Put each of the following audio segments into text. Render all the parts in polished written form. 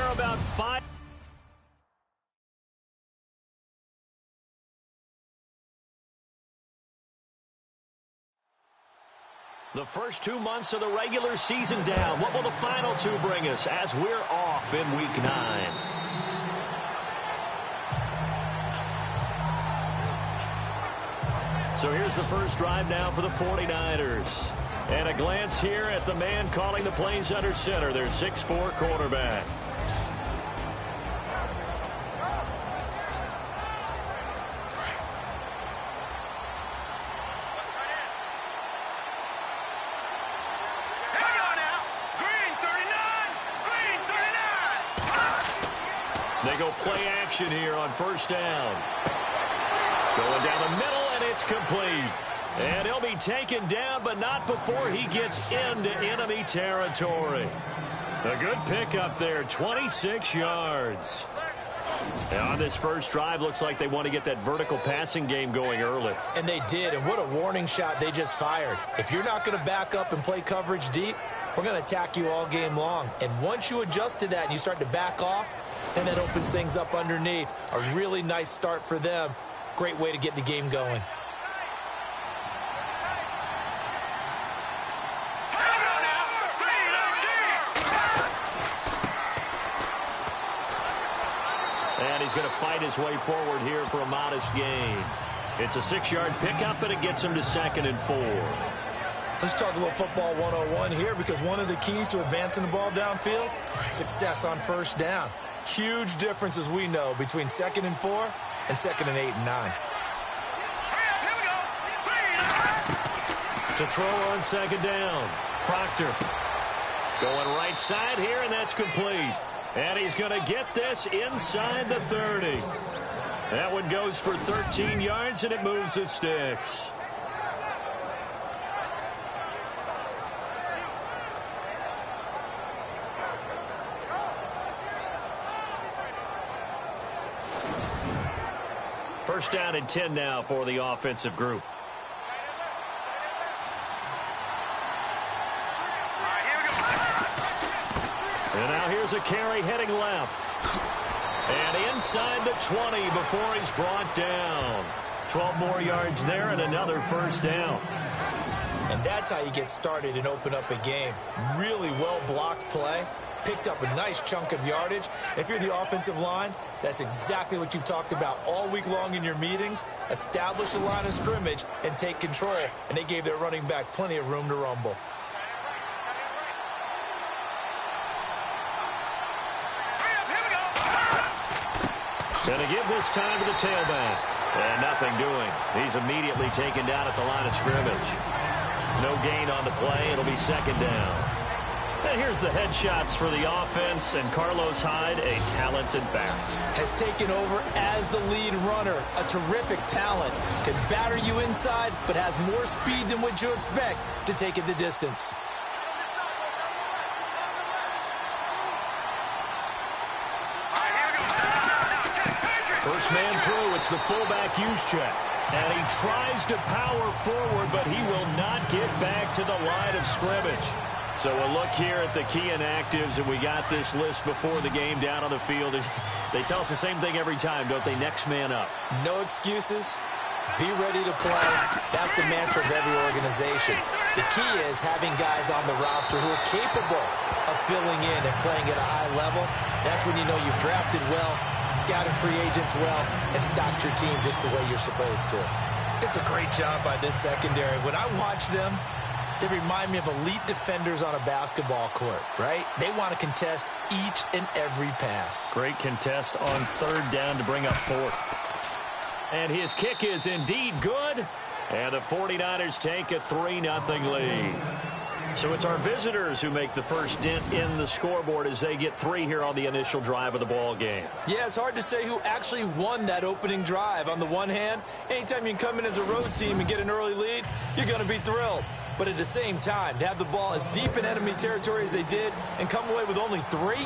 are about 5. The first 2 months of the regular season down. What will the final 2 bring us as we're off in Week 9? So here's the first drive now for the 49ers. And a glance here at the man calling the plays under center, their 6'4" quarterback. They go play action here on first down. Going down the middle, and it's complete. And he'll be taken down, but not before he gets into enemy territory. A good pickup there, 26 yards. And on this first drive, looks like they want to get that vertical passing game going early. And they did, and what a warning shot they just fired. If you're not going to back up and play coverage deep, we're going to attack you all game long. And once you adjust to that and you start to back off, then that opens things up underneath. A really nice start for them. Great way to get the game going. And he's going to fight his way forward here for a modest gain. It's a 6-yard pickup, and it gets him to 2nd and 4. Let's talk a little football 101 here, because one of the keys to advancing the ball downfield, success on first down. Huge difference, as we know, between 2nd and 4 and 2nd and 8 and 9. To throw on 2nd down. Proctor going right side here, and that's complete. And he's going to get this inside the 30. That one goes for 13 yards, and it moves the sticks. First down and 10 now for the offensive group. And now here's a carry heading left. And inside the 20 before he's brought down. 12 more yards there and another first down. And that's how you get started and open up a game. Really well-blocked play. Picked up a nice chunk of yardage. If you're the offensive line, that's exactly what you've talked about all week long in your meetings. Establish the line of scrimmage and take control. And they gave their running back plenty of room to rumble. And to give this time to the tailback. And nothing doing. He's immediately taken down at the line of scrimmage. No gain on the play. It'll be 2nd down. And here's the headshots for the offense, and Carlos Hyde, a talented back. Has taken over as the lead runner. A terrific talent. Can batter you inside, but has more speed than what you expect to take it the distance. First man through, it's the fullback use check. And he tries to power forward, but he will not get back to the line of scrimmage. So a look here at the key inactives, and we got this list before the game down on the field. They tell us the same thing every time, don't they? Next man up. No excuses. Be ready to play. That's the mantra of every organization. The key is having guys on the roster who are capable of filling in and playing at a high level. That's when you know you've drafted well, scouted free agents well, and stocked your team just the way you're supposed to. It's a great job by this secondary. When I watch them, they remind me of elite defenders on a basketball court, right? They want to contest each and every pass. Great contest on 3rd down to bring up 4th. And his kick is indeed good. And the 49ers take a 3-0 lead. So it's our visitors who make the first dent in the scoreboard as they get 3 here on the initial drive of the ball game. Yeah, it's hard to say who actually won that opening drive. On the one hand, anytime you can come in as a road team and get an early lead, you're going to be thrilled. But at the same time, to have the ball as deep in enemy territory as they did and come away with only 3,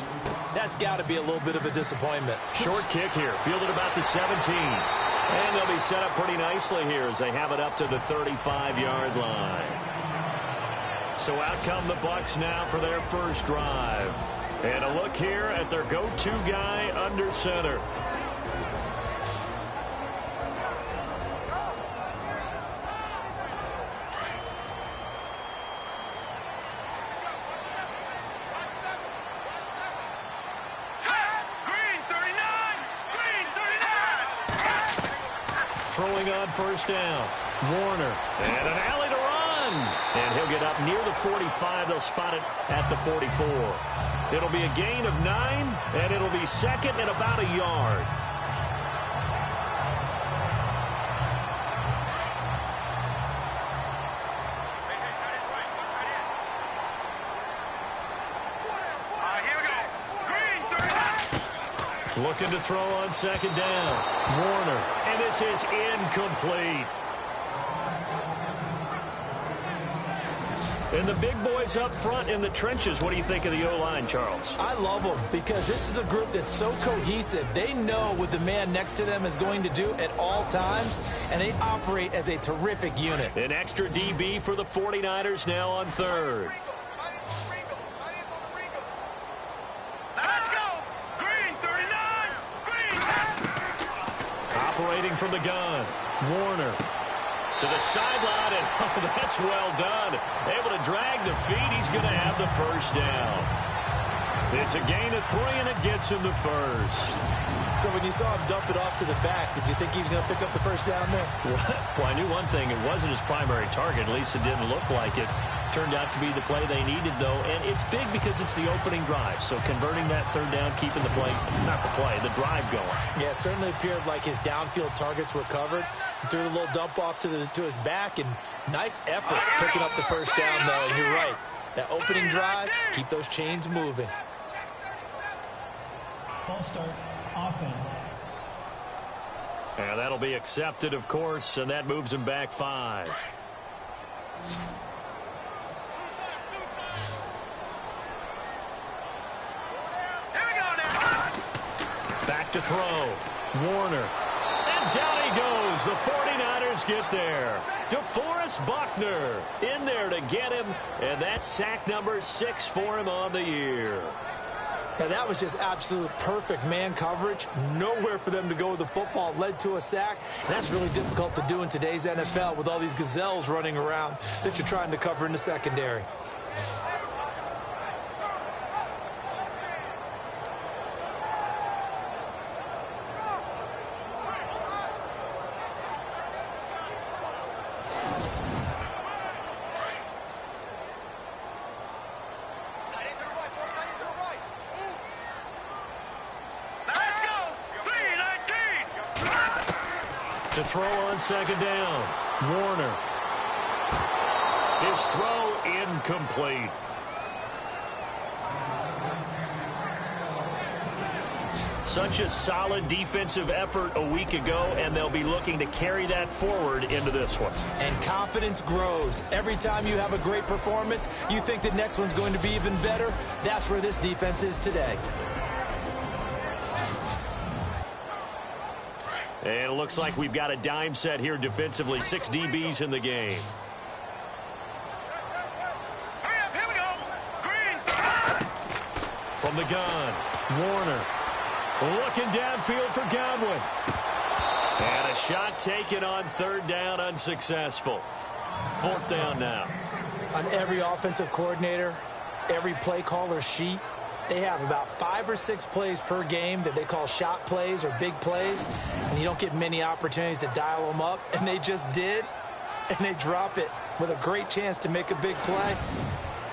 that's got to be a little bit of a disappointment. Short kick here, fielded about the 17. And they'll be set up pretty nicely here as they have it up to the 35-yard line. So out come the Bucs now for their first drive. And a look here at their go-to guy under center. Throwing on first down. Warner. And an alley to run. And he'll get up near the 45. They'll spot it at the 44. It'll be a gain of 9, and it'll be second and about a yard. Looking to throw on second down. Warner. And this is incomplete. And the big boys up front in the trenches. What do you think of the O-line, Charles? I love them because this is a group that's so cohesive. They know what the man next to them is going to do at all times, and they operate as a terrific unit. An extra DB for the 49ers now on third. Operating from the gun. Warner to the sideline, and oh, that's well done. Able to drag the feet. He's going to have the first down. It's a gain of 3, and it gets him the first. So when you saw him dump it off to the back, did you think he was going to pick up the first down there? Well, I knew one thing. It wasn't his primary target. At least it didn't look like it. Turned out to be the play they needed, though, and it's big because it's the opening drive. So converting that third down, keeping the play, not the play, the drive going. Yeah, it certainly appeared like his downfield targets were covered. He threw a little dump off to his back, and nice effort picking up the first down, though. And you're right. That opening drive, keep those chains moving. False start, offense. And that'll be accepted, of course, and that moves him back 5. Back to throw. Warner. And down he goes. The 49ers get there. DeForest Buckner in there to get him. And that's sack number 6 for him on the year. And that was just absolute perfect man coverage. Nowhere for them to go with the football. Led to a sack. And that's really difficult to do in today's NFL with all these gazelles running around that you're trying to cover in the secondary. To throw on second down. Warner. His throw incomplete. Such a solid defensive effort a week ago, and they'll be looking to carry that forward into this one. And confidence grows. Every time you have a great performance, you think the next one's going to be even better. That's where this defense is today. And it looks like we've got a dime set here defensively. 6 DBs in the game. Here we go. Green. From the gun, Warner. Looking downfield for Godwin. And a shot taken on third down, unsuccessful. 4th down now. On every offensive coordinator, every play caller sheet, they have about 5 or 6 plays per game that they call shot plays or big plays, and you don't get many opportunities to dial them up, and they just did, and they drop it with a great chance to make a big play.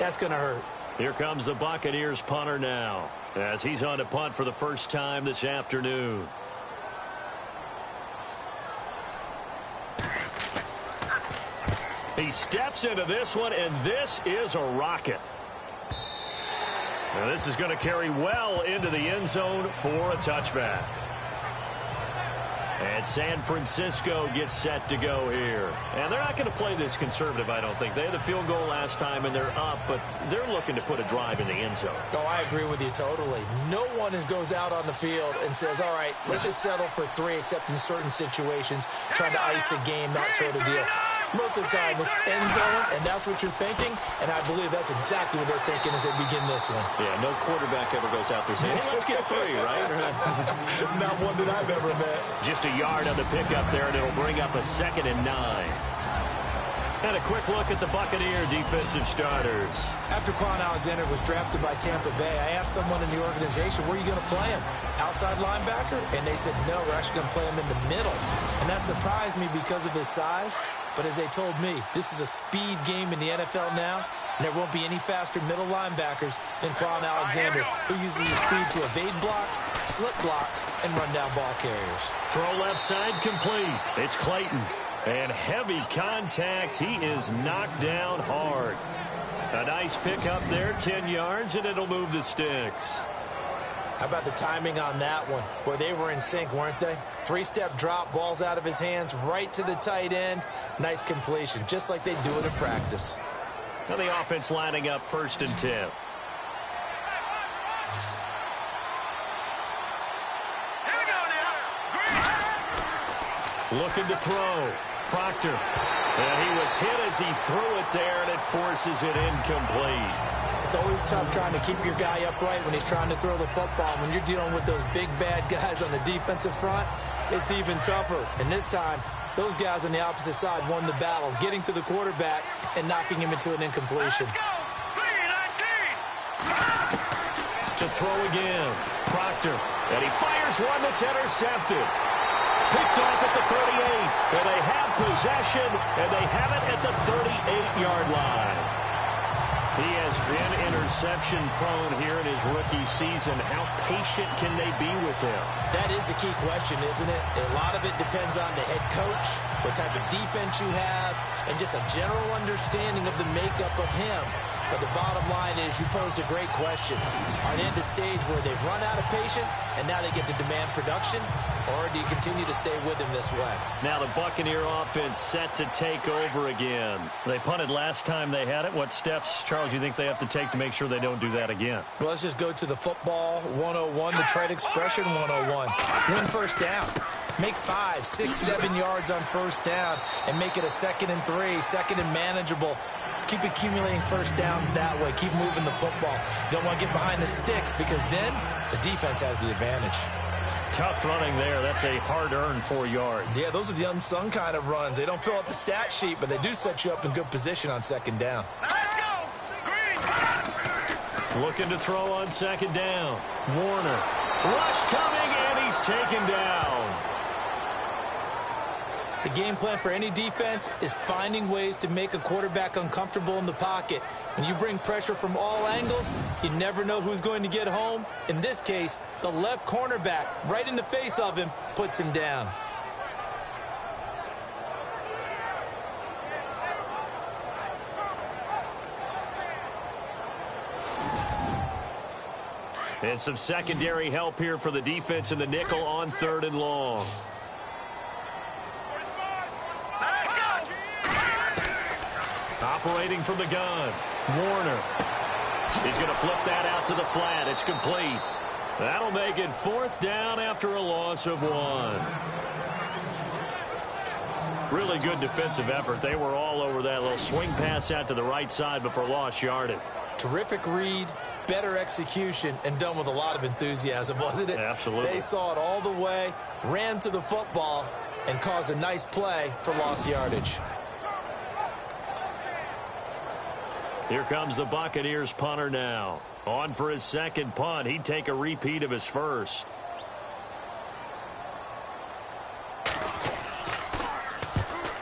That's going to hurt. Here comes the Buccaneers punter now, as he's on to punt for the first time this afternoon. He steps into this one, and this is a rocket. Now this is going to carry well into the end zone for a touchback. And San Francisco gets set to go here. And they're not going to play this conservative, I don't think. They had the field goal last time, and they're up, but they're looking to put a drive in the end zone. Oh, I agree with you totally. No one goes out on the field and says, all right, let's just settle for 3, except in certain situations, trying to ice a game, that sort of deal. Most of the time, it's end zone, and that's what you're thinking, and I believe that's exactly what they're thinking as they begin this one. Yeah, no quarterback ever goes out there saying, hey, let's get 3, right? Not one that I've ever met. Just a yard on the pickup there, and it'll bring up a 2nd and 9. And a quick look at the Buccaneer defensive starters. After Quan Alexander was drafted by Tampa Bay, I asked someone in the organization, where are you going to play him? Outside linebacker? And they said, no, we're actually going to play him in the middle. And that surprised me because of his size. But as they told me, this is a speed game in the NFL now, and there won't be any faster middle linebackers than Quan Alexander, who uses his speed to evade blocks, slip blocks, and run down ball carriers. Throw left side complete. It's Clayton. And heavy contact. He is knocked down hard. A nice pickup there, 10 yards, and it'll move the sticks. How about the timing on that one? Boy, they were in sync, weren't they? 3-step drop, balls out of his hands, right to the tight end. Nice completion, just like they do it in practice. Now the offense lining up 1st and 10. Looking to throw. Proctor. And he was hit as he threw it there, and it forces it incomplete. It's always tough trying to keep your guy upright when he's trying to throw the football. When you're dealing with those big, bad guys on the defensive front, it's even tougher. And this time, those guys on the opposite side won the battle, getting to the quarterback and knocking him into an incompletion. To throw again. Proctor. And he fires one that's intercepted. Picked off at the 38, and they have possession, and they have it at the 38-yard line. He has been interception-prone here in his rookie season. How patient can they be with him? That is the key question, isn't it? A lot of it depends on the head coach, what type of defense you have, and just a general understanding of the makeup of him. But the bottom line is you posed a great question. Are they at the stage where they've run out of patience and now they get to demand production? Or do you continue to stay with him this way? Now the Buccaneer offense set to take over again. They punted last time they had it. What steps, Charles, you think they have to take to make sure they don't do that again? Well, let's just go to the football 101, the trade expression 101. Win first down. Make 5, 6, 7 yards on first down and make it a 2nd and 3, 2nd and manageable. Keep accumulating first downs that way. Keep moving the football. You don't want to get behind the sticks because then the defense has the advantage. Tough running there. That's a hard-earned 4 yards. Yeah, those are the unsung kind of runs. They don't fill up the stat sheet, but they do set you up in good position on 2nd down. Let's go! Green! Looking to throw on 2nd down. Warner. Rush coming, and he's taken down. The game plan for any defense is finding ways to make a quarterback uncomfortable in the pocket. When you bring pressure from all angles, you never know who's going to get home. In this case, the left cornerback, right in the face of him, puts him down. And some secondary help here for the defense in the nickel on 3rd and long. Operating from the gun. Warner. He's going to flip that out to the flat. It's complete. That'll make it 4th down after a loss of 1. Really good defensive effort. They were all over that little swing pass out to the right side before lost yardage. Terrific read, better execution, and done with a lot of enthusiasm, wasn't it? Absolutely. They saw it all the way, ran to the football, and caused a nice play for lost yardage. Here comes the Buccaneers punter now. On for his 2nd punt. He'd take a repeat of his first.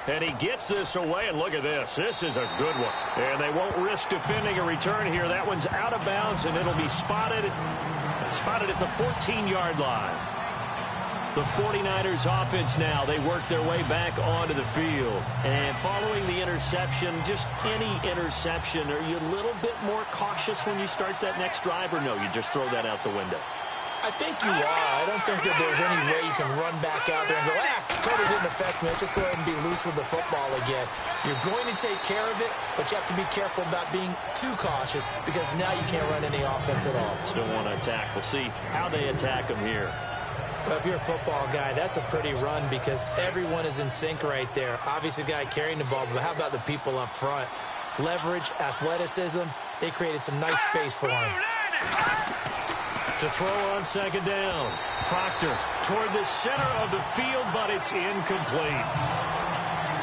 And he gets this away, and look at this. This is a good one. And they won't risk defending a return here. That one's out of bounds, and it'll be spotted at the 14-yard line. The 49ers offense now, they work their way back onto the field. And following the interception, just any interception, are you a little bit more cautious when you start that next drive, or no, you just throw that out the window? I think you are. I don't think that there's any way you can run back out there and go, totally didn't affect me. Let's just go ahead and be loose with the football again. You're going to take care of it, but you have to be careful about being too cautious because now you can't run any offense at all. Still want to attack. We'll see how they attack them here. Well, if you're a football guy, that's a pretty run because everyone is in sync right there. Obviously, the guy carrying the ball, but how about the people up front? Leverage, athleticism, they created some nice space for him. To throw on second down. Proctor toward the center of the field, but it's incomplete.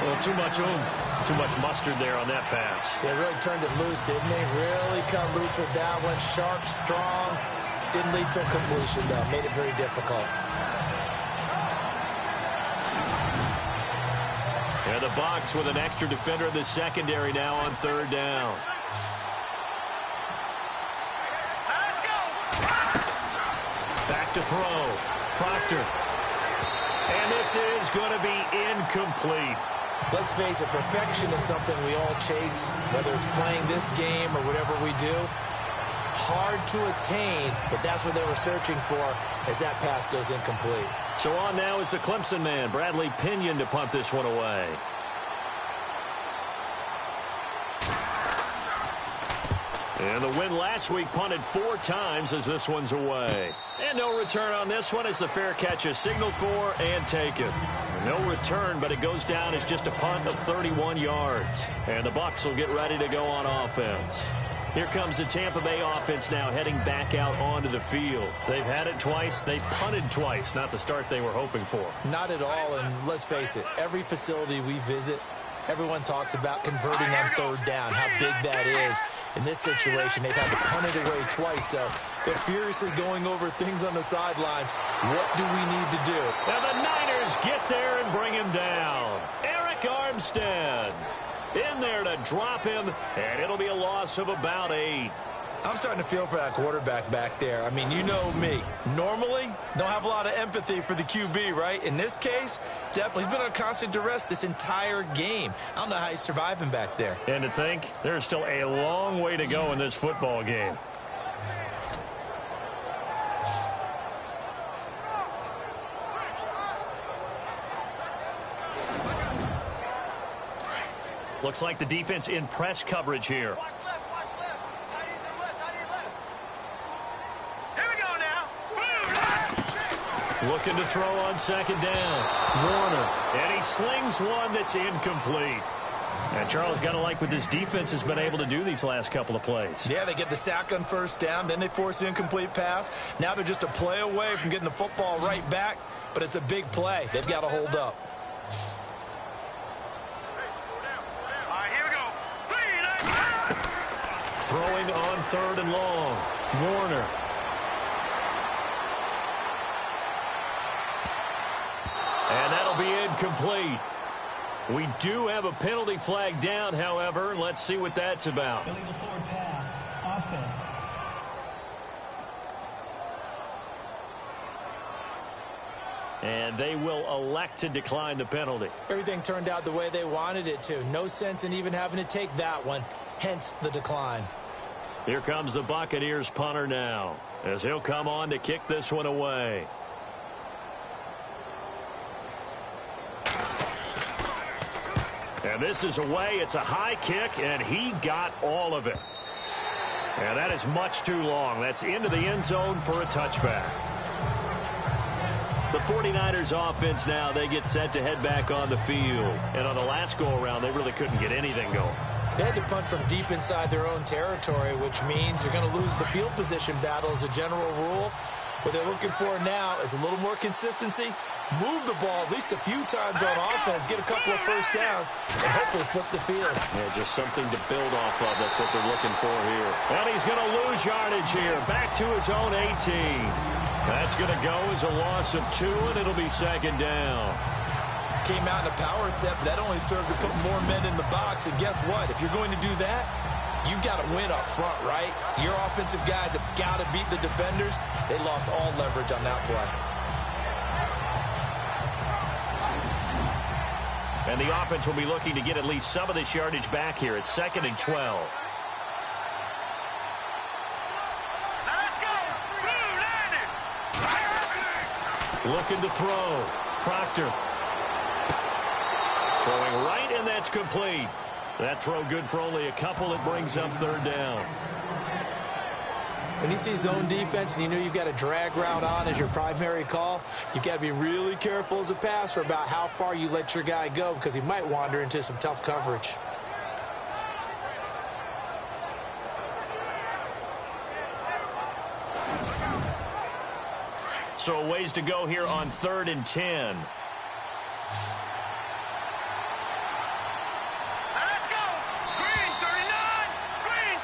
Well, too much oomph, too much mustard there on that pass. They really turned it loose, didn't they? Really cut loose with that one. Sharp, strong. Didn't lead to a completion, though. Made it very difficult. And the Bucs with an extra defender in the secondary now on third down. Let's go. Back to throw. Proctor. And this is going to be incomplete. Let's face it, perfection is something we all chase, whether it's playing this game or whatever we do. Hard to attain, but that's what they were searching for as that pass goes incomplete. So on now is the Clemson man, Bradley Pinion, to punt this one away. And the win last week punted 4 times as this one's away. And no return on this one as the fair catch is signaled for and taken. No return, but it goes down as just a punt of 31 yards. And the Bucs will get ready to go on offense. Here comes the Tampa Bay offense now heading back out onto the field. They've had it twice. They've punted twice. Not the start they were hoping for. Not at all, and let's face it, every facility we visit, everyone talks about converting on third down, how big that is. In this situation, they've had to punt it away twice, so they're furiously going over things on the sidelines. What do we need to do? And the Niners get there and bring him down. Eric Armstead in there to drop him, and it'll be a loss of about 8. I'm starting to feel for that quarterback back there. I mean, you know me. Normally, don't have a lot of empathy for the QB, right? In this case, definitely. He's been under constant duress this entire game. I don't know how he's surviving back there. And to think, there's still a long way to go in this football game. Looks like the defense in press coverage here. Watch left, watch left. Tight end to the left, tight end left. Here we go now. Looking to throw on second down. Warner. And he slings one that's incomplete. And Charles, got to like what this defense has been able to do these last couple of plays. Yeah, they get the sack on first down, then they force the incomplete pass. Now they're just a play away from getting the football right back, but it's a big play. They've got to hold up. Throwing on third and long. Warner. And that'll be incomplete. We do have a penalty flag down, however. Let's see what that's about. Illegal forward pass. Offense. And they will elect to decline the penalty. Everything turned out the way they wanted it to. No sense in even having to take that one. Hence the decline. Here comes the Buccaneers punter now, as he'll come on to kick this one away. And this is away. It's a high kick, and he got all of it. And that is much too long. That's into the end zone for a touchback. The 49ers offense now, they get set to head back on the field. And on the last go-around, they really couldn't get anything going. They had to punt from deep inside their own territory, which means you're going to lose the field position battle as a general rule. What they're looking for now is a little more consistency, move the ball at least a few times on offense, get a couple of first downs, and hopefully flip the field. Yeah, just something to build off of. That's what they're looking for here. And he's going to lose yardage here, back to his own 18. That's going to go as a loss of 2, and it'll be second down. Came out in a power set, but that only served to put more men in the box. And guess what? If you're going to do that, you've got to win up front, right? Your offensive guys have got to beat the defenders. They lost all leverage on that play. And the offense will be looking to get at least some of this yardage back here. It's 2nd and 12. Let's go. Blue Niners. Looking to throw. Proctor. Throwing right, and that's complete. That throw good for only a couple. It brings up third down. When you see zone defense and you know you've got a drag route on as your primary call, you've got to be really careful as a passer about how far you let your guy go because he might wander into some tough coverage. So a ways to go here on 3rd and 10. Let's go! Green 39! Green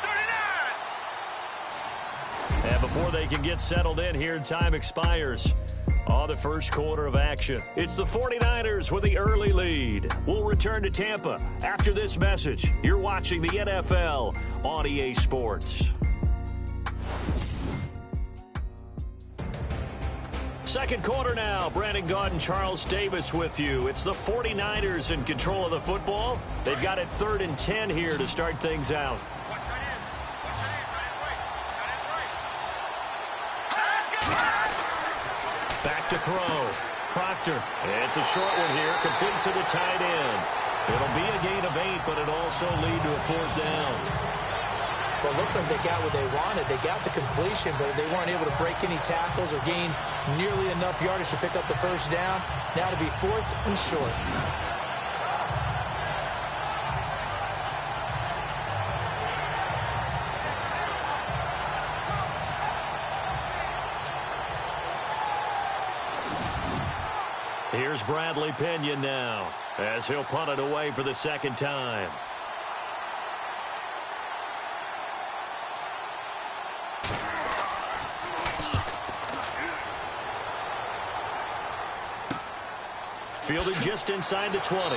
39! And before they can get settled in here, time expires on the first quarter of action. It's the 49ers with the early lead. We'll return to Tampa after this message. You're watching the NFL on EA Sports. Second quarter now. Brandon Gaudin, Charles Davis with you. It's the 49ers in control of the football. They've got it 3rd and 10 here to start things out. Back to throw. Proctor. It's a short one here. Complete to the tight end. It'll be a gain of 8, but it'll also lead to a 4th down. Well, it looks like they got what they wanted. They got the completion, but they weren't able to break any tackles or gain nearly enough yardage to pick up the first down. Now to be 4th and short. Here's Bradley Pinion now as he'll punt it away for the second time. Fielded just inside the 20.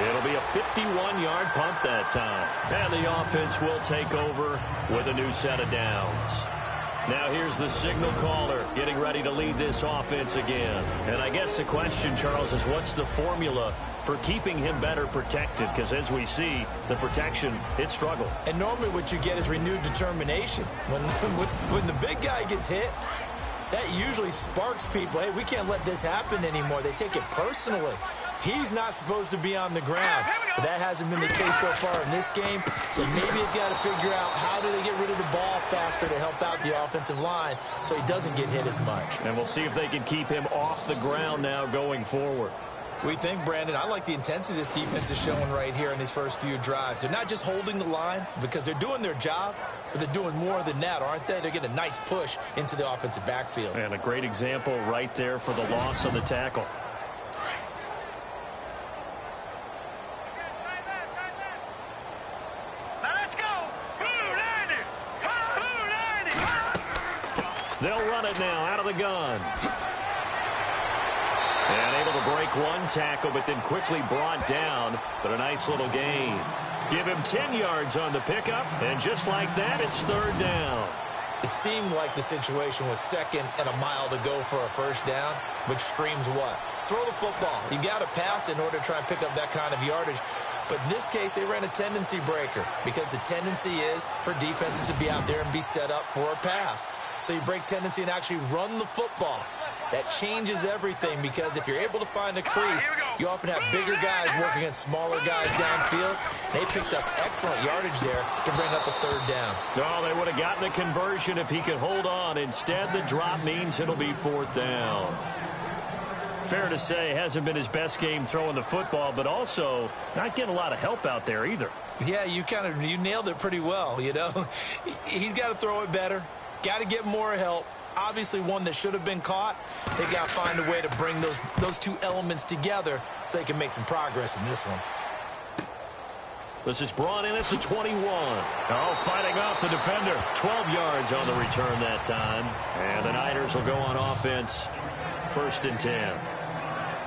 It'll be a 51-yard punt that time. And the offense will take over with a new set of downs. Now here's the signal caller getting ready to lead this offense again. And I guess the question, Charles, is what's the formula for keeping him better protected? Because as we see, the protection, it struggled. And normally what you get is renewed determination. When the big guy gets hit, that usually sparks people. Hey, we can't let this happen anymore. They take it personally. He's not supposed to be on the ground. But that hasn't been the case so far in this game. So maybe they've got to figure out how do they get rid of the ball faster to help out the offensive line so he doesn't get hit as much. And we'll see if they can keep him off the ground now going forward. We think, Brandon, I like the intensity this defense is showing right here in these first few drives. They're not just holding the line because they're doing their job, but they're doing more than that, aren't they? They're getting a nice push into the offensive backfield. And a great example right there for the loss on the tackle. Let's go! Blue 90! Blue 90! They'll run it now out of the gun. And able to break one tackle, but then quickly brought down. But a nice little gain. Give him 10 yards on the pickup. And just like that, it's 3rd down. It seemed like the situation was 2nd and a mile to go for a first down, which screams what? Throw the football. You got to pass in order to try and pick up that kind of yardage. But in this case, they ran a tendency breaker because the tendency is for defenses to be out there and be set up for a pass. So you break tendency and actually run the football. That changes everything because if you're able to find a crease, you often have bigger guys working against smaller guys downfield. They picked up excellent yardage there to bring up a 3rd down. No, they would have gotten a conversion if he could hold on. Instead, the drop means it'll be 4th down. Fair to say, hasn't been his best game throwing the football, but also not getting a lot of help out there either. Yeah, you nailed it pretty well, you know. He's got to throw it better, got to get more help. Obviously one that should have been caught. They got to find a way to bring those two elements together so they can make some progress in this one. This is brought in at the 21. Oh, fighting off the defender. 12 yards on the return that time. And the Niners will go on offense. 1st and 10.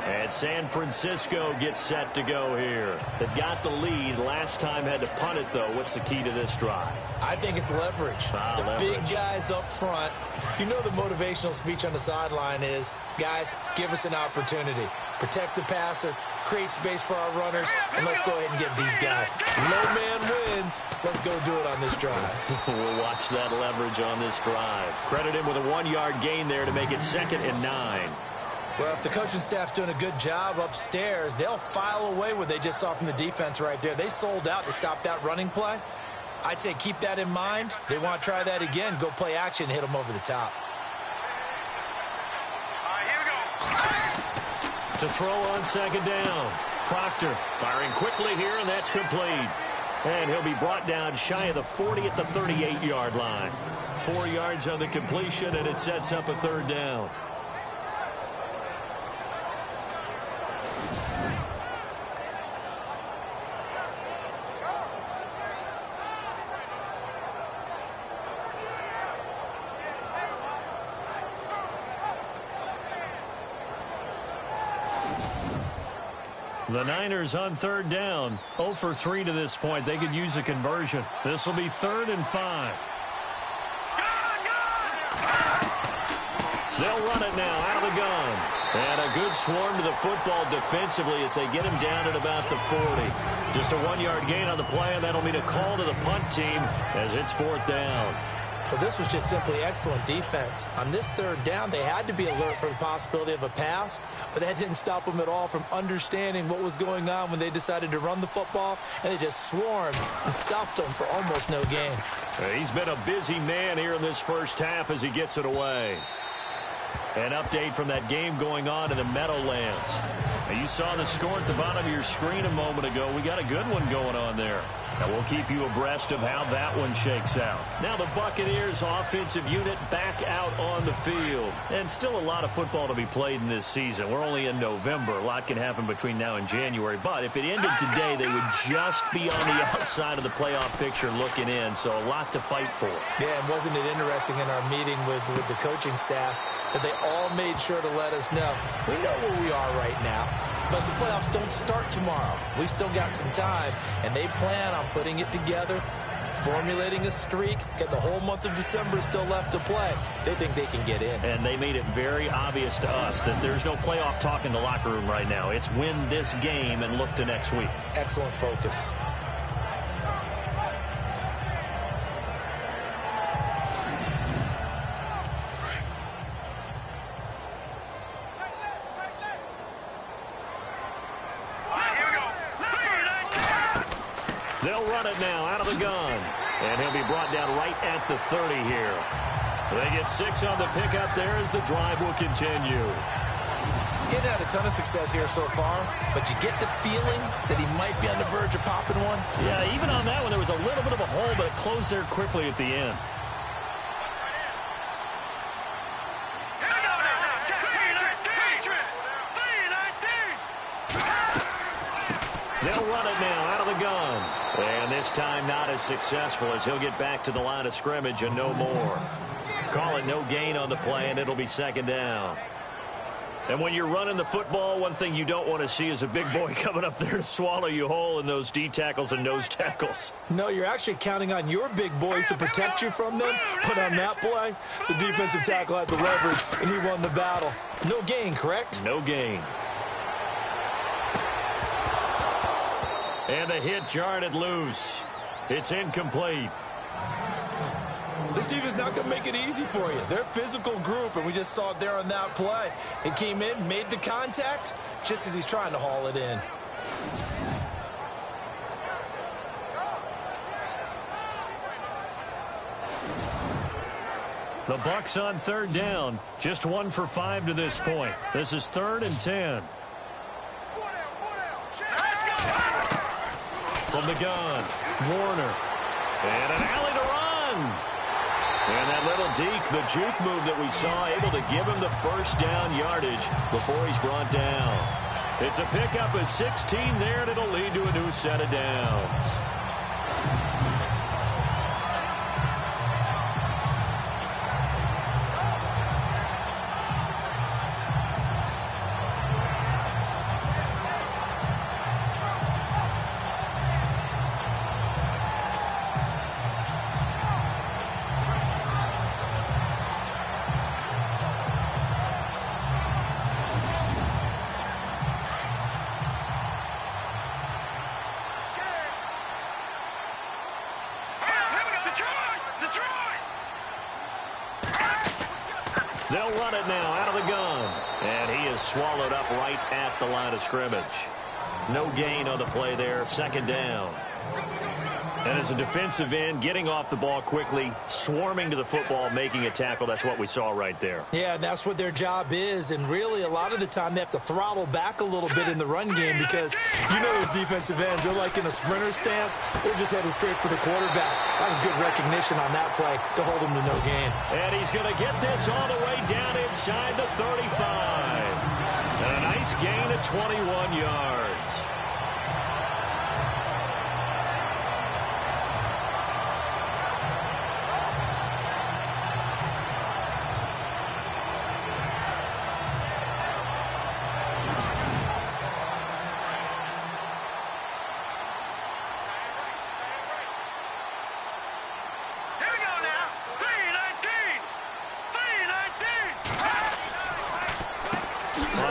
And San Francisco gets set to go here. They've got the lead. Last time had to punt it, though. What's the key to this drive? I think it's leverage. Big guys up front. You know the motivational speech on the sideline is, guys, give us an opportunity. Protect the passer, create space for our runners, and let's go ahead and get these guys. Low man wins. Let's go do it on this drive. We'll watch that leverage on this drive. Credit him with a 1-yard gain there to make it 2nd and 9. Well, if the coaching staff's doing a good job upstairs, they'll file away what they just saw from the defense right there. They sold out to stop that running play. I'd say keep that in mind. They want to try that again. Go play action and hit them over the top. All right, here we go. To throw on second down. Proctor firing quickly here, and that's complete. And he'll be brought down shy of the 40 at the 38-yard line. 4 yards on the completion, and it sets up a third down. The Niners on third down. 0 for 3 to this point. They could use a conversion. This will be 3rd and 5. They'll run it now out of the gun. And a good swarm to the football defensively as they get him down at about the 40. Just a 1-yard gain on the play, and that'll mean a call to the punt team as it's 4th down. Well, this was just simply excellent defense. On this third down, they had to be alert for the possibility of a pass, but that didn't stop them at all from understanding what was going on when they decided to run the football, and they just swarmed and stuffed them for almost no gain. He's been a busy man here in this first half as he gets it away. An update from that game going on in the Meadowlands. Now, you saw the score at the bottom of your screen a moment ago. We got a good one going on there. And we'll keep you abreast of how that one shakes out. Now the Buccaneers offensive unit back out on the field. And still a lot of football to be played in this season. We're only in November. A lot can happen between now and January. But if it ended today, they would just be on the outside of the playoff picture looking in. So a lot to fight for. Yeah, and wasn't it interesting in our meeting with the coaching staff that they all made sure to let us know, we know where we are right now, but the playoffs don't start tomorrow. We still got some time, and they plan on putting it together, formulating a streak, get the whole month of December still left to play. They think they can get in. And they made it very obvious to us that there's no playoff talk in the locker room right now. It's win this game and look to next week. Excellent focus. They'll run it now out of the gun. And he'll be brought down right at the 30 here. They get 6 on the pickup there as the drive will continue. Getting had a ton of success here so far, but you get the feeling that he might be on the verge of popping one. Yeah, even on that one, there was a little bit of a hole, but it closed there quickly at the end. They'll run it now out of the gun. And this time not as successful as he'll get back to the line of scrimmage and no more. Call it no gain on the play, and it'll be 2nd down. And when you're running the football, one thing you don't want to see is a big boy coming up there to swallow you whole in those D tackles and nose tackles. No, you're actually counting on your big boys to protect you from them. But on that play, the defensive tackle had the leverage, and he won the battle. No gain, correct? No gain. And the hit jarred it loose. It's incomplete. This defense is not going to make it easy for you. They're a physical group, and we just saw it there on that play. It came in, made the contact, just as he's trying to haul it in. The Bucs on 3rd down. Just 1 for 5 to this point. This is 3rd and 10. From the gun, Warner. And an alley to run. And that little deke, the juke move that we saw, able to give him the first down yardage before he's brought down. It's a pickup of 16 there, and it'll lead to a new set of downs. They'll run it now out of the gun. And he is swallowed up right at the line of scrimmage. No gain on the play there. 2nd down. And as a defensive end, getting off the ball quickly, swarming to the football, making a tackle, that's what we saw right there. Yeah, and that's what their job is. And really, a lot of the time, they have to throttle back a little bit in the run game because you know those defensive ends, they're like in a sprinter stance. They're just headed straight for the quarterback. That was good recognition on that play to hold him to no gain. And he's going to get this all the way down inside the 35. And a nice gain of 21 yards.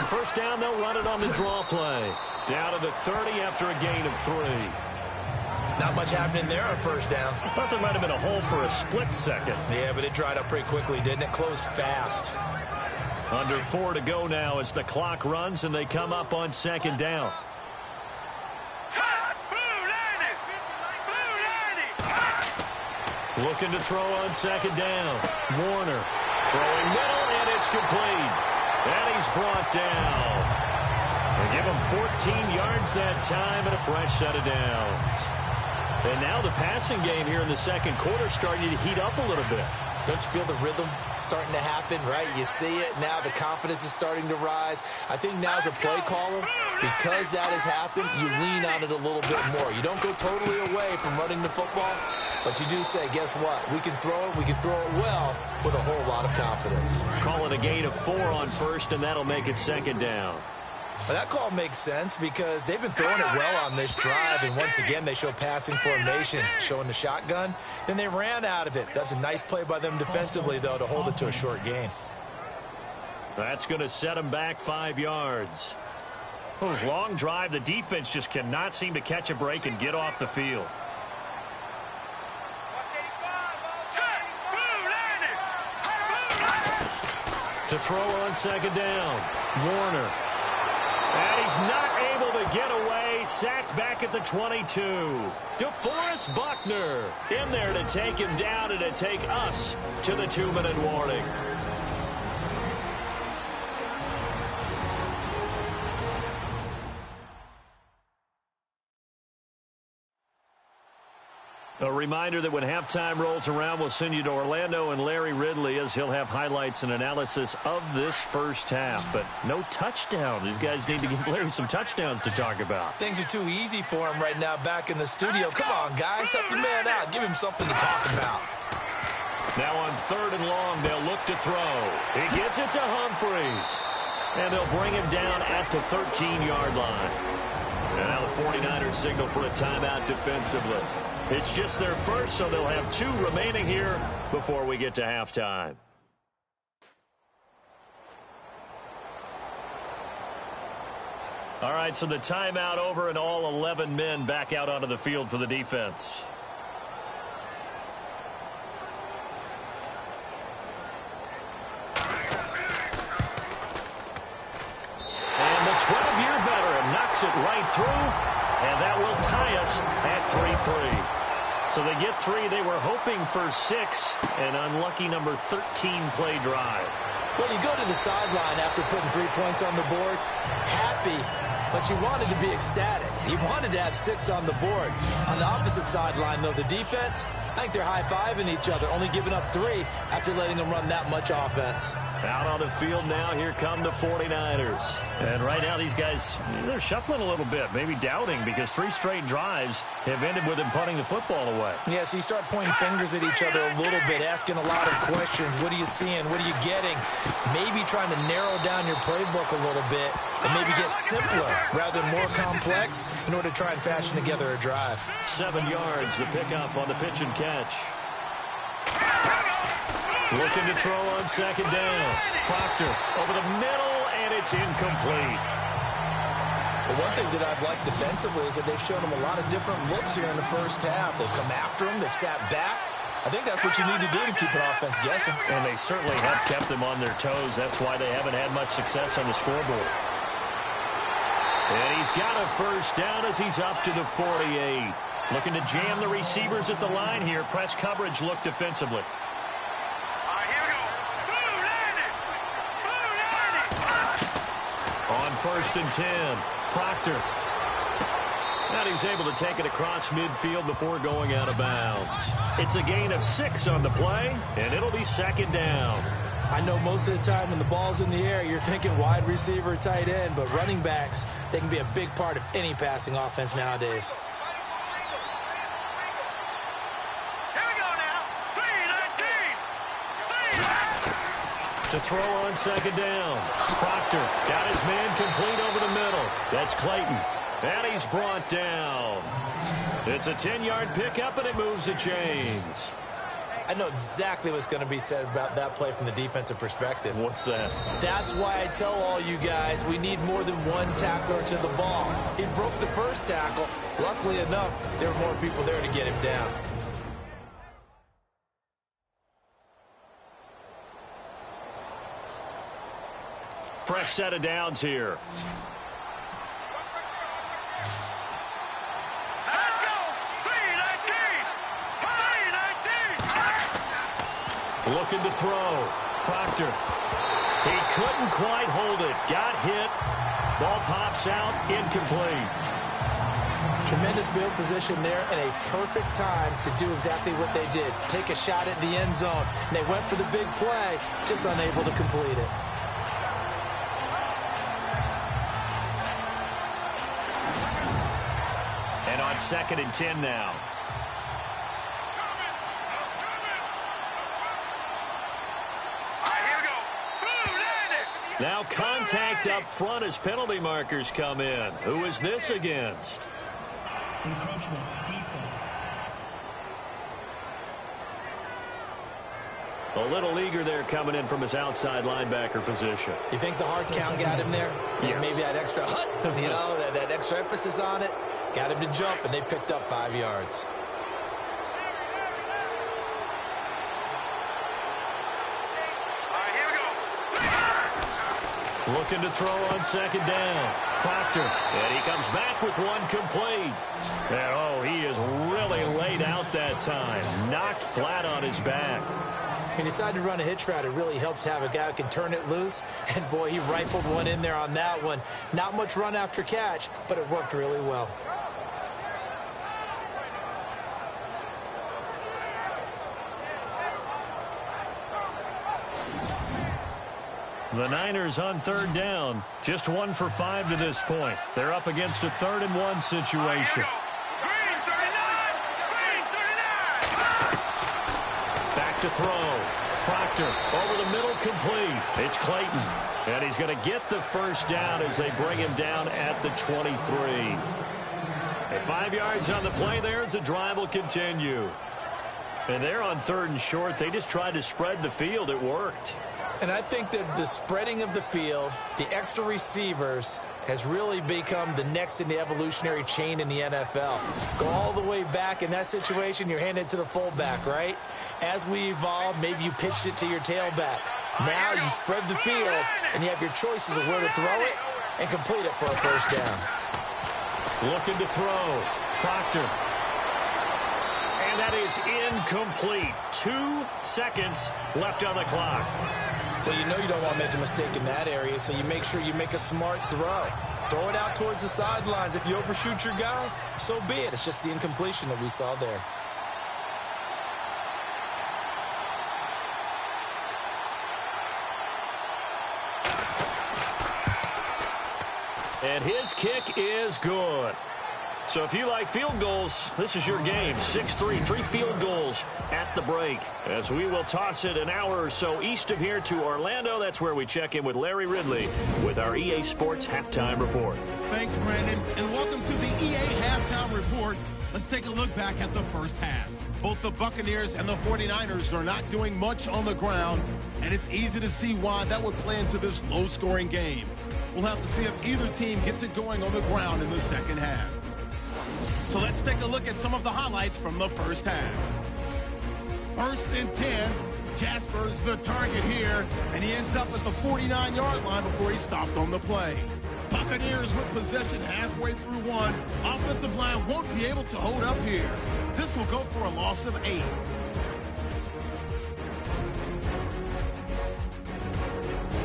First down, they'll run it on the draw play. Down to the 30 after a gain of 3. Not much happening there on first down. I thought there might have been a hole for a split second. Yeah, but it dried up pretty quickly, didn't it? Closed fast. Under 4 to go now as the clock runs and they come up on second down. Looking to throw on second down. Warner throwing middle, and it's complete. And he's brought down. They give him 14 yards that time and a fresh set of downs. And now the passing game here in the second quarter starting to heat up a little bit. Don't you feel the rhythm starting to happen, right? You see it. Now the confidence is starting to rise. I think now as a play caller, because that has happened, you lean on it a little bit more. You don't go totally away from running the football, but you do say, guess what? We can throw it. We can throw it well with a whole lot of confidence. Call it a gain of 4 on first, and that'll make it second down. Well, that call makes sense because they've been throwing it well on this drive, and once again, they show passing formation, showing the shotgun. Then they ran out of it. That's a nice play by them defensively, though, to hold it to a short gain. That's going to set them back 5 yards. Long drive. The defense just cannot seem to catch a break and get off the field. To throw on second down, Warner. And he's not able to get away. Sacked back at the 22. DeForest Buckner in there to take him down and to take us to the 2-minute warning. A reminder that when halftime rolls around, we'll send you to Orlando and Larry Ridley as he'll have highlights and analysis of this first half. But no touchdown. These guys need to give Larry some touchdowns to talk about. Things are too easy for him right now back in the studio. Come on, guys. Help the man out. Give him something to talk about. Now on 3rd and long, they'll look to throw. He gets it to Humphries. And they'll bring him down at the 13-yard line. And now the 49ers signal for a timeout defensively. It's just their first, so they'll have 2 remaining here before we get to halftime. All right, so the timeout over and all 11 men back out onto the field for the defense. And the 12-year veteran knocks it right through. And that will tie us at 3-3. So they get 3. They were hoping for 6. An unlucky number 13 play drive. Well, you go to the sideline after putting 3 points on the board, happy, but you wanted to be ecstatic. You wanted to have 6 on the board. On the opposite sideline, though, the defense, I think they're high-fiving each other, only giving up 3 after letting them run that much offense. Out on the field now, here come the 49ers. And right now, these guys, they're shuffling a little bit, maybe doubting, because 3 straight drives have ended with them punting the football away. Yeah, so you start pointing fingers at each other a little bit, asking a lot of questions. What are you seeing? What are you getting? Maybe trying to narrow down your playbook a little bit and maybe get simpler rather than more complex in order to try and fashion together a drive. 7 yards, the pickup on the pitch and catch. Looking to throw on second down. Proctor over the middle, and it's incomplete. Well, one thing that I've liked defensively is that they've shown them a lot of different looks here in the first half. They've come after him. They've sat back. I think that's what you need to do to keep an offense guessing. And they certainly have kept them on their toes. That's why they haven't had much success on the scoreboard. And he's got a first down as he's up to the 48. Looking to jam the receivers at the line here. Press coverage look defensively. All right, here we go. Blue landed. On 1st and 10, Proctor. And he's able to take it across midfield before going out of bounds. It's a gain of 6 on the play, and it'll be 2nd down. I know most of the time when the ball's in the air, you're thinking wide receiver, tight end, but running backs, they can be a big part of any passing offense nowadays. Here we go now. 3-19. To throw on 2nd down. Proctor got his man complete over the middle. That's Clayton. And he's brought down. It's a 10-yard pickup, and it moves the chains. I know exactly what's going to be said about that play from the defensive perspective. What's that? That's why I tell all you guys we need more than one tackler to the ball. He broke the first tackle. Luckily enough, there were more people there to get him down. Fresh set of downs here. Let's go. 3-19. 3-19. Looking to throw. Proctor. He couldn't quite hold it. Got hit. Ball pops out. Incomplete. Tremendous field position there and a perfect time to do exactly what they did. Take a shot at the end zone. And they went for the big play, just unable to complete it. And on 2nd and 10 now. All right, here we go. Blue landed. Now contact up front as penalty markers come in. Who is this against? Encroachment, defense. A little eager there coming in from his outside linebacker position. You think the hard count got him there? Yes. Maybe that extra that extra emphasis on it got him to jump, and they picked up 5 yards. All right, here we go. Looking to throw on 2nd down. Proctor. And he comes back with one complete. And, oh, he is really laid out that time. Knocked flat on his back. He decided to run a hitch route. It really helps to have a guy who can turn it loose. And, boy, he rifled one in there on that one. Not much run after catch, but it worked really well. The Niners on 3rd down. Just 1 for 5 to this point. They're up against a 3rd and 1 situation. Green 39. Green 39. Back to throw. Proctor over the middle, complete. It's Clayton. And he's going to get the first down as they bring him down at the 23. And 5 yards on the play there as the drive will continue. And they're on 3rd and short. They just tried to spread the field. It worked. And I think that the spreading of the field, the extra receivers, has really become the next in the evolutionary chain in the NFL. Go all the way back in that situation, you're handed to the fullback, right? As we evolve, maybe you pitched it to your tailback. Now you spread the field, and you have your choices of where to throw it and complete it for a first down. Looking to throw. Proctor. And that is incomplete. 2 seconds left on the clock. Well, you know you don't want to make a mistake in that area, so you make sure you make a smart throw. Throw it out towards the sidelines. If you overshoot your guy, so be it. It's just the incompletion that we saw there. And his kick is good. So if you like field goals, this is your game. 6-3, 3 field goals at the break. As we will toss it an hour or so east of here to Orlando. That's where we check in with Larry Ridley with our EA Sports Halftime Report. Thanks, Brandon, and welcome to the EA Halftime Report. Let's take a look back at the first half. Both the Buccaneers and the 49ers are not doing much on the ground, and it's easy to see why that would play into this low-scoring game. We'll have to see if either team gets it going on the ground in the second half. So let's take a look at some of the highlights from the first half. 1st and 10. Jasper's the target here, and he ends up at the 49-yard line before he stopped on the play. Buccaneers with possession halfway through one. Offensive line won't be able to hold up here. This will go for a loss of 8.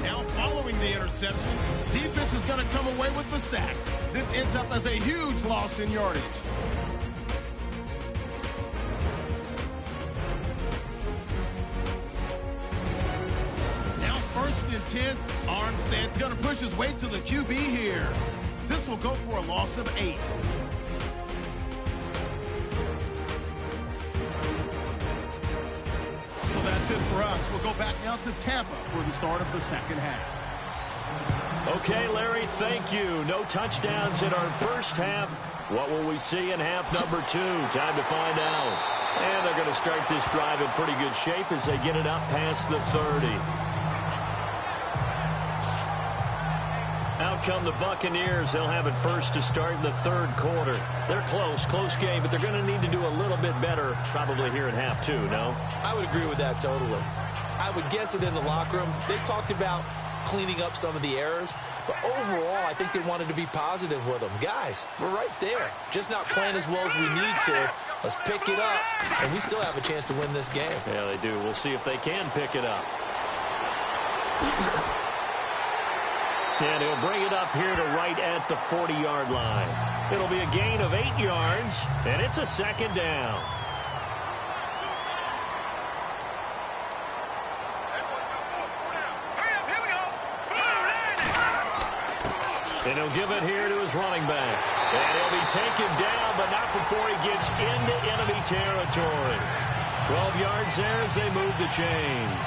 Now following the interception, defense is going to come away with the sack. This ends up as a huge loss in yardage. Now 1st and 10. Armstead's going to push his way to the QB here. This will go for a loss of 8. So that's it for us. We'll go back now to Tampa for the start of the second half. Okay, Larry, thank you. No touchdowns in our first half. What will we see in half number 2? Time to find out. And they're going to start this drive in pretty good shape as they get it up past the 30. Out come the Buccaneers. They'll have it first to start in the 3rd quarter. They're close game, but they're going to need to do a little bit better probably here in half 2, no? I would agree with that totally. I would guess it in the locker room. They talked about cleaning up some of the errors, but overall, I think they wanted to be positive with them. Guys, we're right there. Just not playing as well as we need to. Let's pick it up, and we still have a chance to win this game. Yeah, they do. We'll see if they can pick it up. And he'll bring it up here to right at the 40-yard line. It'll be a gain of 8 yards, and it's a 2nd down. And he'll give it here to his running back. And he'll be taken down, but not before he gets into enemy territory. 12 yards there as they move the chains.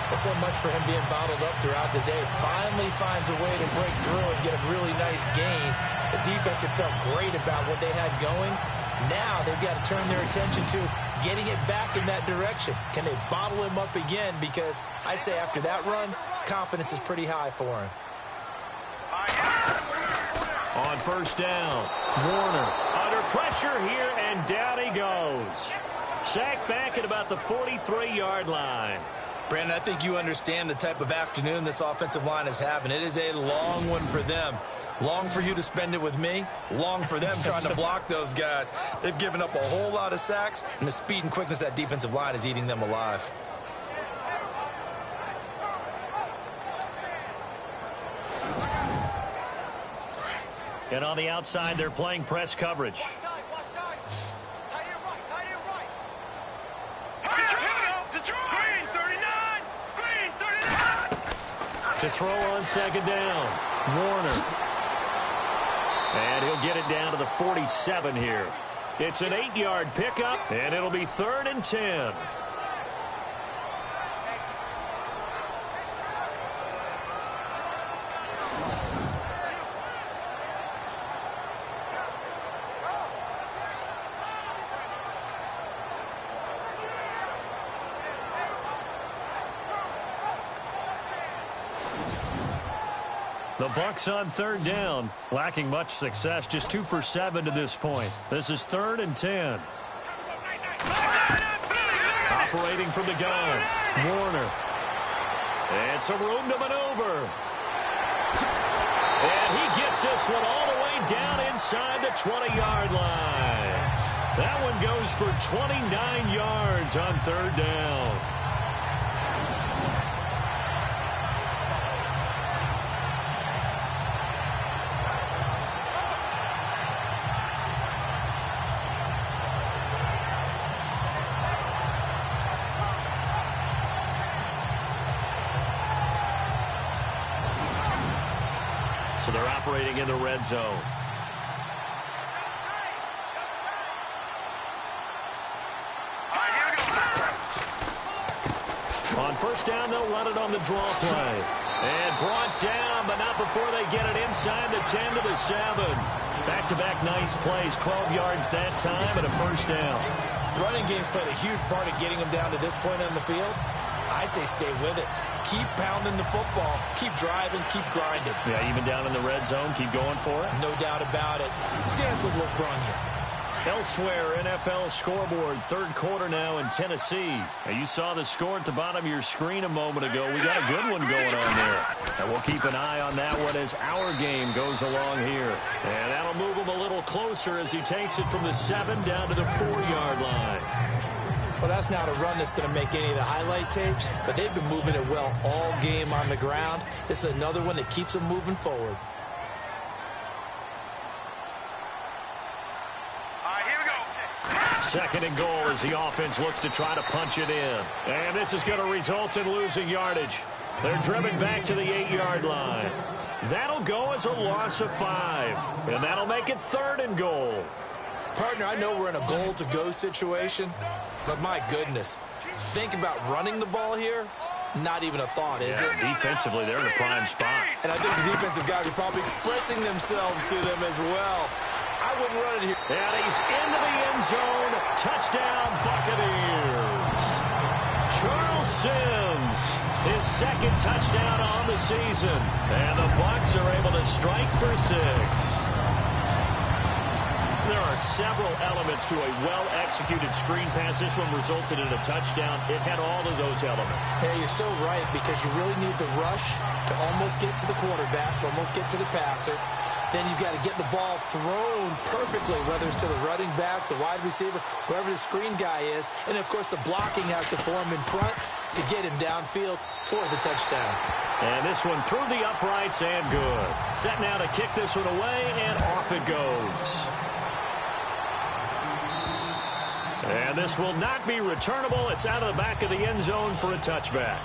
Well, so much for him being bottled up throughout the day. Finally finds a way to break through and get a really nice gain. The defense had felt great about what they had going. Now they've got to turn their attention to getting it back in that direction. Can they bottle him up again? Because I'd say after that run, confidence is pretty high for him. On 1st down, Warner under pressure here, and down he goes. Sacked back at about the 43-yard line. Brandon, I think you understand the type of afternoon this offensive line is having. It is a long one for them. Long for you to spend it with me. Long for them trying to block those guys. They've given up a whole lot of sacks, and the speed and quickness of that defensive line is eating them alive. And on the outside, they're playing press coverage. To throw on 2nd down, Warner. And he'll get it down to the 47 here. It's an 8-yard pickup, and it'll be 3rd and 10. The Bucs on 3rd down, lacking much success, just 2 for 7 to this point. This is 3rd and 10. Operating from the gun, Warner. And some room to maneuver. And he gets this one all the way down inside the 20-yard line. That one goes for 29 yards on 3rd down. So they're operating in the red zone. On 1st down, they'll run it on the draw play. And brought down, but not before they get it inside the 10 to the 7. Back-to-back nice plays, 12 yards that time and a 1st down. The running game's played a huge part in getting them down to this point on the field. I say stay with it. Keep pounding the football. Keep driving. Keep grinding. Yeah, even down in the red zone, keep going for it. No doubt about it. Dance with what brung you. Elsewhere, NFL scoreboard, third quarter now in Tennessee. Now, you saw the score at the bottom of your screen a moment ago. We got a good one going on there. And we'll keep an eye on that one as our game goes along here. And that'll move him a little closer as he takes it from the 7 down to the 4-yard line. Well, that's not a run that's going to make any of the highlight tapes, but they've been moving it well all game on the ground. This is another one that keeps them moving forward. Second and goal as the offense looks to try to punch it in. And this is going to result in losing yardage. They're driven back to the 8-yard line. That'll go as a loss of 5. And that'll make it 3rd and goal. Partner, I know we're in a goal-to-go situation, but my goodness, think about running the ball here. Not even a thought, is it? Defensively, they're in a prime spot. And I think the defensive guys are probably expressing themselves to them as well. I wouldn't run it here. And he's into the end zone. Touchdown, Buccaneers. Charles Sims, his 2nd touchdown on the season. And the Bucs are able to strike for 6. There are several elements to a well-executed screen pass. This one resulted in a touchdown. It had all of those elements. Yeah, you're so right, because you really need the rush to almost get to the quarterback, almost get to the passer. Then you've got to get the ball thrown perfectly, whether it's to the running back, the wide receiver, whoever the screen guy is. And, of course, the blocking has to form in front to get him downfield for the touchdown. And this one through the uprights and good. Set now to kick this one away, and off it goes. And this will not be returnable. It's out of the back of the end zone for a touchback.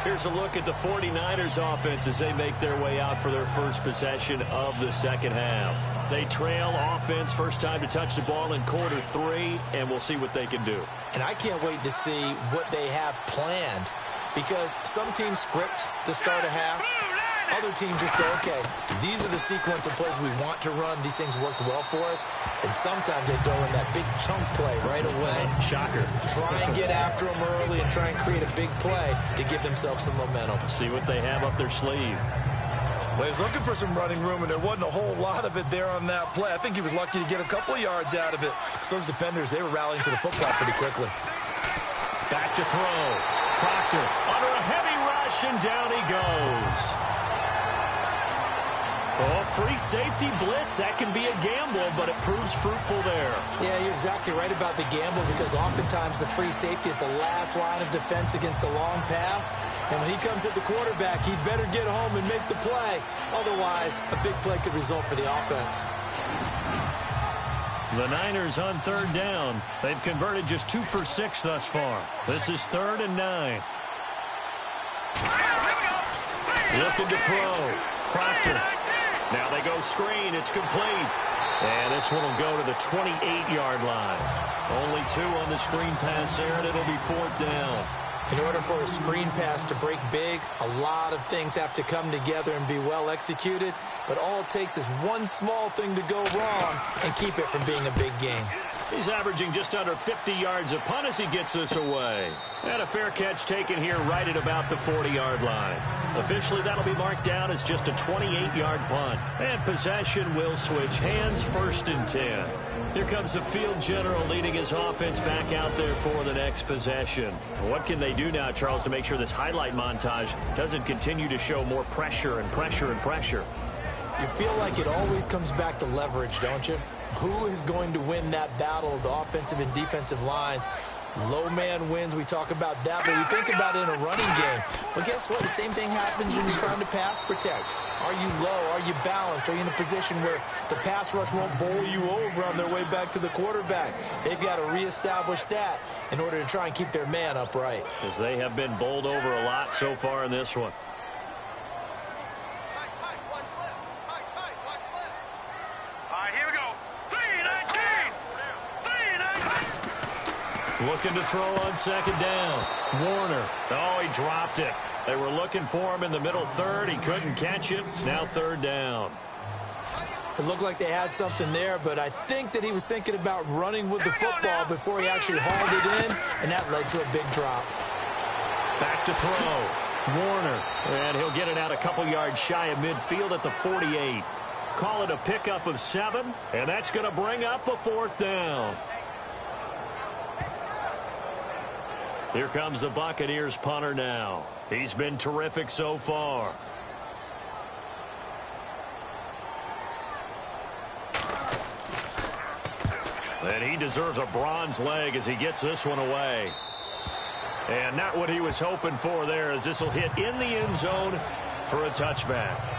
Here's a look at the 49ers offense as they make their way out for their first possession of the second half. They trail offense, first time to touch the ball in quarter 3, and we'll see what they can do. And I can't wait to see what they have planned, because some teams script to start a half. Other teams just go, okay, these are the sequence of plays we want to run. These things worked well for us. And sometimes they throw in that big chunk play right away. Shocker. Try and get after them early and try and create a big play to give themselves some momentum. See what they have up their sleeve. Well, he was looking for some running room, and there wasn't a whole lot of it there on that play. I think he was lucky to get a couple of yards out of it. So those defenders, they were rallying to the football pretty quickly. Back to throw. Proctor under a heavy rush, and down he goes. Oh, free safety blitz. That can be a gamble, but it proves fruitful there. Yeah, you're exactly right about the gamble, because oftentimes the free safety is the last line of defense against a long pass. And when he comes at the quarterback, he'd better get home and make the play. Otherwise, a big play could result for the offense. The Niners on 3rd down. They've converted just 2 for 6 thus far. This is 3rd and 9. Looking to throw. Proctor. Now they go screen. It's complete. And this one will go to the 28-yard line. Only 2 on the screen pass there, and it'll be 4th down. In order for a screen pass to break big, a lot of things have to come together and be well executed. But all it takes is one small thing to go wrong and keep it from being a big game. He's averaging just under 50 yards a punt as he gets this away. And a fair catch taken here right at about the 40-yard line. Officially, that'll be marked down as just a 28-yard punt. And possession will switch hands, 1st and 10. Here comes the field general leading his offense back out there for the next possession. What can they do now, Charles, to make sure this highlight montage doesn't continue to show more pressure and pressure and pressure? You feel like it always comes back to leverage, don't you? Who is going to win that battle of the offensive and defensive lines? Low man wins. We talk about that, but we think about it in a running game. Well, guess what? The same thing happens when you're trying to pass protect. Are you low? Are you balanced? Are you in a position where the pass rush won't bowl you over on their way back to the quarterback? They've got to reestablish that in order to try and keep their man upright. As they have been bowled over a lot so far in this one. Looking to throw on 2nd down. Warner. Oh, he dropped it. They were looking for him in the middle 3rd. He couldn't catch it. Now 3rd down. It looked like they had something there, but I think that he was thinking about running with the football before he actually hauled it in, and that led to a big drop. Back to throw. Warner. And he'll get it out a couple yards shy of midfield at the 48. call it a pickup of 7, and that's going to bring up a 4th down. Here comes the Buccaneers punter now. He's been terrific so far. And he deserves a bronze leg as he gets this one away. And not what he was hoping for there, as this will hit in the end zone for a touchback.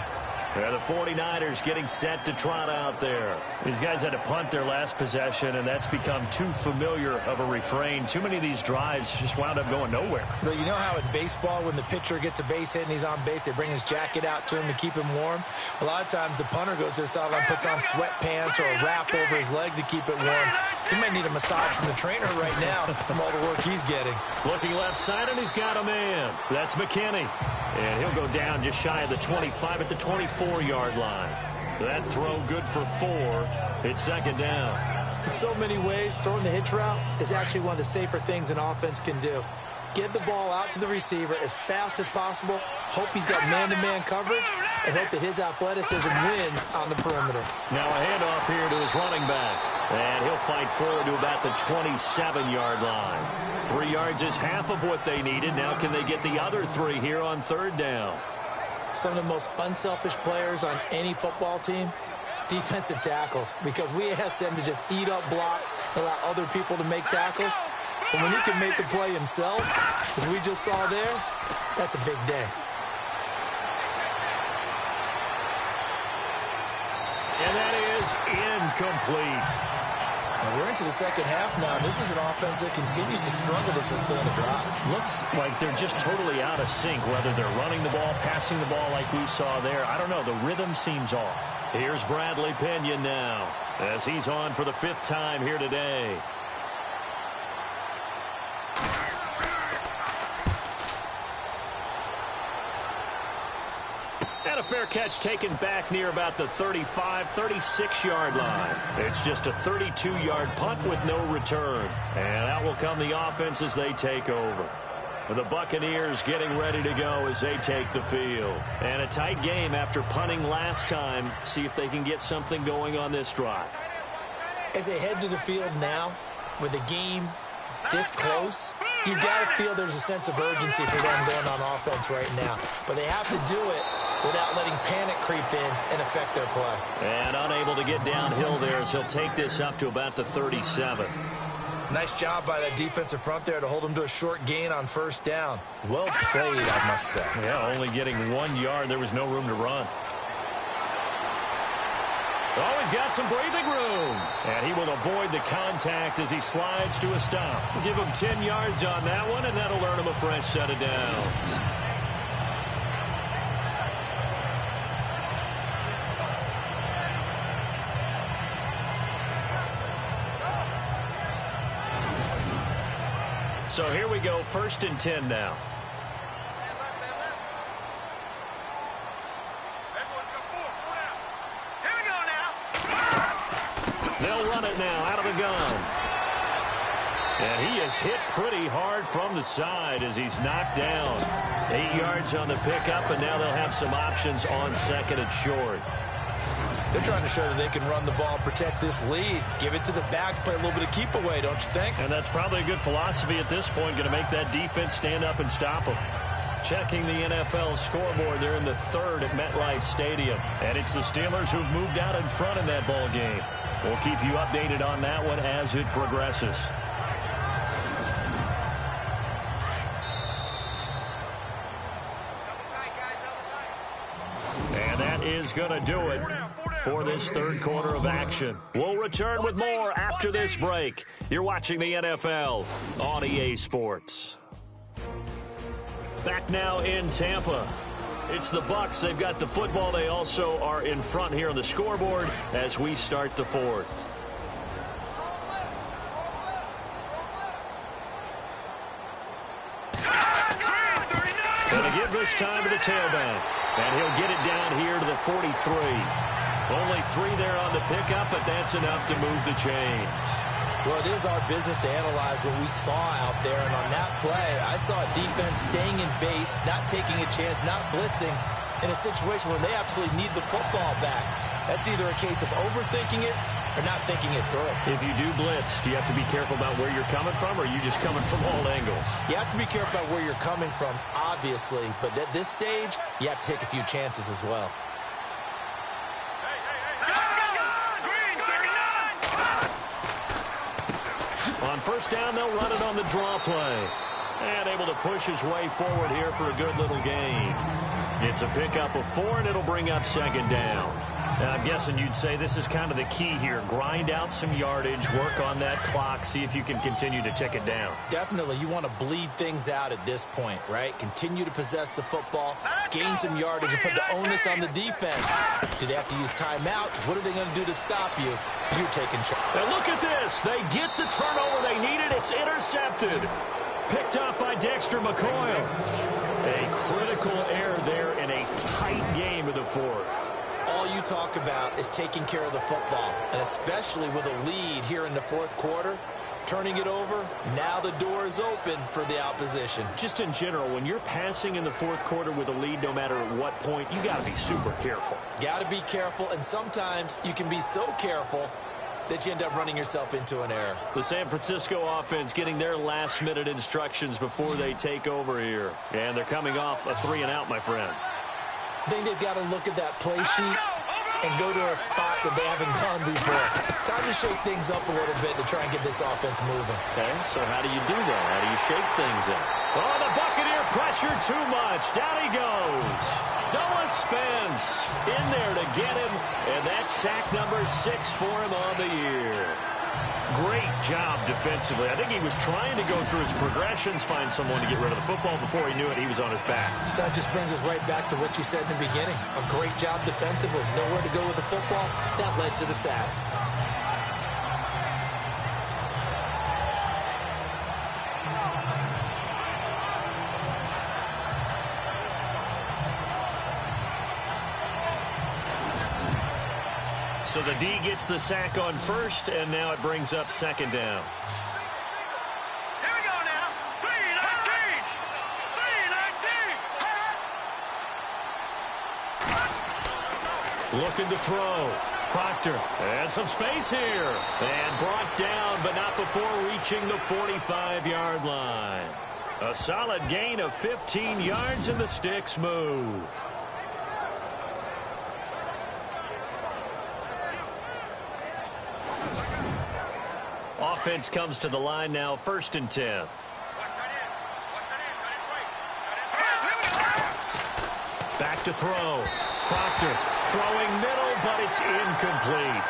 Yeah, the 49ers getting set to trot out there. These guys had to punt their last possession, and that's become too familiar of a refrain. Too many of these drives just wound up going nowhere. Well, you know how in baseball, when the pitcher gets a base hit and he's on base, they bring his jacket out to him to keep him warm? A lot of times the punter goes to the sideline, puts on sweatpants or a wrap over his leg to keep it warm. He might need a massage from the trainer right now from all the work he's getting. Looking left side, and he's got a man. That's McKinney. And he'll go down just shy of the 25 at the 24-yard line. That throw good for 4. It's 2nd down. In so many ways, throwing the hitch route is actually one of the safer things an offense can do. Get the ball out to the receiver as fast as possible, hope he's got man-to-man coverage, and hope that his athleticism wins on the perimeter. Now a handoff here to his running back. And he'll fight forward to about the 27-yard line. 3 yards is half of what they needed. Now can they get the other 3 here on 3rd down? Some of the most unselfish players on any football team, defensive tackles, because we ask them to just eat up blocks, allow other people to make tackles. But when he can make a play himself, as we just saw there, that's a big day. And that is incomplete. And we're into the 2nd half now. This is an offense that continues to struggle to sustain a drive. Looks like they're just totally out of sync, whether they're running the ball, passing the ball like we saw there. I don't know. The rhythm seems off. Here's Bradley Pinion now as he's on for the 5th time here today. And a fair catch taken back near about the 35, 36-yard line. It's just a 32-yard punt with no return. And out will come the offense as they take over. The Buccaneers getting ready to go as they take the field. And a tight game after punting last time. See if they can get something going on this drive. As they head to the field now, with the game this close, you've got to feel there's a sense of urgency for them going on offense right now. But they have to do it without letting panic creep in and affect their play. And unable to get downhill there as he'll take this up to about the 37. Nice job by that defensive front there to hold him to a short gain on 1st down. Well played, I must say. Yeah, only getting 1 yard. There was no room to run. Oh, he's got some breathing room. And he will avoid the contact as he slides to a stop. Give him 10 yards on that one, and that'll earn him a fresh set of downs. So here we go, 1st and 10 now. They'll run it now out of the gun. And he is hit pretty hard from the side as he's knocked down. 8 yards on the pickup, and now they'll have some options on 2nd and short. They're trying to show that they can run the ball, protect this lead. Give it to the backs, play a little bit of keep away, don't you think? And that's probably a good philosophy at this point, going to make that defense stand up and stop them. Checking the NFL scoreboard, they're in the 3rd at MetLife Stadium. And it's the Steelers who've moved out in front in that ball game. We'll keep you updated on that one as it progresses. And that is going to do it for this 3rd quarter of action. We'll return with more after this break. You're watching the NFL on EA Sports. Back now in Tampa. It's the Bucs. They've got the football. They also are in front here on the scoreboard as we start the 4th. Going to give this time to the tailback. And he'll get it down here to the 43. Only 3 there on the pickup, but that's enough to move the chains. Well, it is our business to analyze what we saw out there. And on that play, I saw a defense staying in base, not taking a chance, not blitzing in a situation where they absolutely need the football back. That's either a case of overthinking it or not thinking it through. If you do blitz, do you have to be careful about where you're coming from, or are you just coming from all angles? You have to be careful about where you're coming from, obviously, but at this stage, you have to take a few chances as well. On first down, they'll run it on the draw play. And able to push his way forward here for a good little gain. It's a pickup of 4, and it'll bring up second down. Now, I'm guessing you'd say this is kind of the key here. Grind out some yardage, work on that clock, see if you can continue to tick it down. Definitely. You want to bleed things out at this point, right? Continue to possess the football, gain some yardage, and put the onus on the defense. Do they have to use timeouts? What are they going to do to stop you? You're taking charge. And look at this. They get the turnover they needed. It's intercepted. Picked up by Dexter McCoy. A critical error there in a tight game of the fourth. All you talk about is taking care of the football, and especially with a lead here in the fourth quarter, turning it over, now the door is open for the opposition. Just in general, when you're passing in the fourth quarter with a lead, no matter at what point, you got to be super careful. Got to be careful, and sometimes you can be so careful that you end up running yourself into an error. The San Francisco offense getting their last-minute instructions before they take over here. And they're coming off a 3-and-out, my friend. I think they've got to look at that play sheet and go to a spot that they haven't gone before. Time to shake things up a little bit to try and get this offense moving. Okay, so how do you do that? How do you shake things up? Oh, the Buccaneer pressure too much. Down he goes. Noah Spence in there to get him, and that's sack number 6 for him on the year. Great job defensively. I think he was trying to go through his progressions, find someone to get rid of the football. Before he knew it, he was on his back. So that just brings us right back to what you said in the beginning. A great job defensively. Nowhere to go with the football. That led to the sack. So the D gets the sack on first, and now it brings up second down. Here we go now. 3-19. 3-19. Looking to throw. Proctor. And some space here. And brought down, but not before reaching the 45-yard line. A solid gain of 15 yards, and the sticks move. Offense comes to the line now, 1st and 10. Back to throw. Proctor throwing middle, but it's incomplete.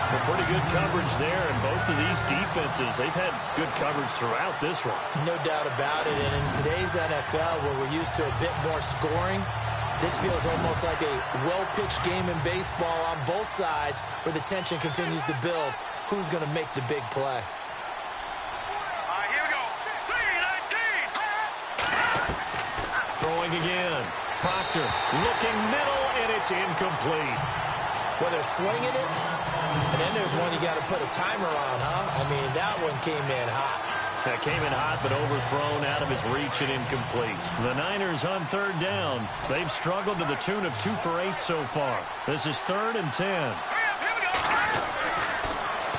Well, pretty good coverage there, and both of these defenses, they've had good coverage throughout this one. No doubt about it, and in today's NFL, where we're used to a bit more scoring, this feels almost like a well-pitched game in baseball on both sides, where the tension continues to build. Who's going to make the big play? Here we go. 3-19. Throwing again. Proctor looking middle, and it's incomplete. Well, they're slinging it, and then there's one you got to put a timer on, huh? I mean, that one came in hot. That came in hot, but overthrown, out of his reach and incomplete. The Niners on 3rd down. They've struggled to the tune of 2 for 8 so far. This is 3rd and 10.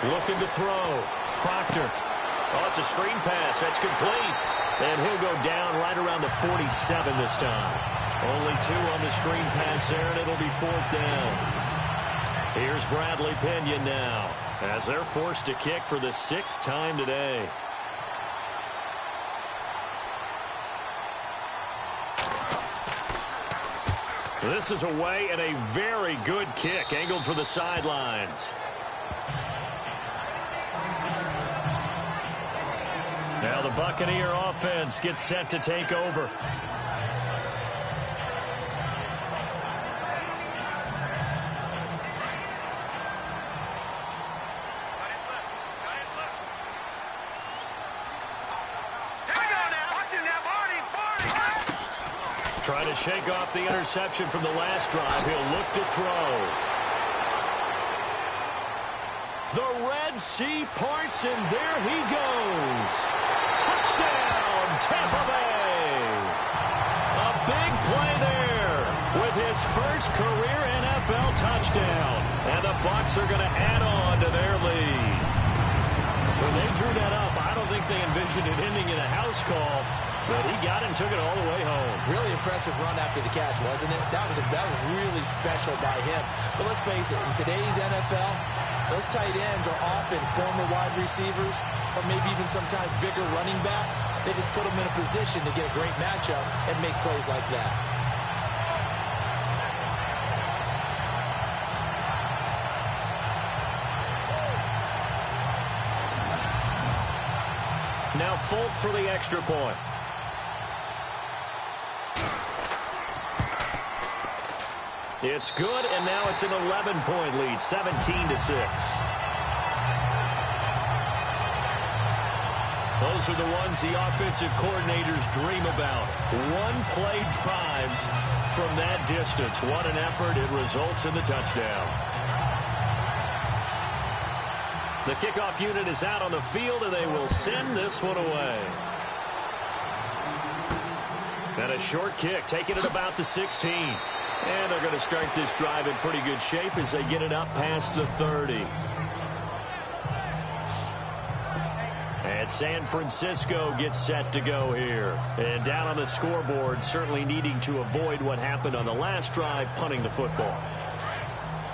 Looking to throw. Proctor. Oh, it's a screen pass. That's complete. And he'll go down right around the 47 this time. Only 2 on the screen pass there, and it'll be 4th down. Here's Bradley Pinion now, as they're forced to kick for the 6th time today. This is away, and a very good kick, angled for the sidelines. Now the Buccaneer offense gets set to take over. Trying to shake off the interception from the last drive. He'll look to throw. The Red Sea parts, and there he goes. Touchdown, Tampa Bay. A big play there with his first career NFL touchdown. And the Bucs are going to add on to their lead. When they drew that up, I don't think they envisioned it ending in a house call, but he got it and took it all the way home. Really impressive run after the catch, wasn't it? That was really special by him. But let's face it, in today's NFL, those tight ends are often former wide receivers or maybe even sometimes bigger running backs. They just put them in a position to get a great matchup and make plays like that. Now Folk for the extra point. It's good, and now it's an 11-point lead, 17-6. Those are the ones the offensive coordinators dream about. One-play drives from that distance. What an effort. It results in the touchdown. The kickoff unit is out on the field, and they will send this one away. And a short kick, taking it about the 16. And they're going to start this drive in pretty good shape as they get it up past the 30. And San Francisco gets set to go here. And down on the scoreboard, certainly needing to avoid what happened on the last drive, punting the football.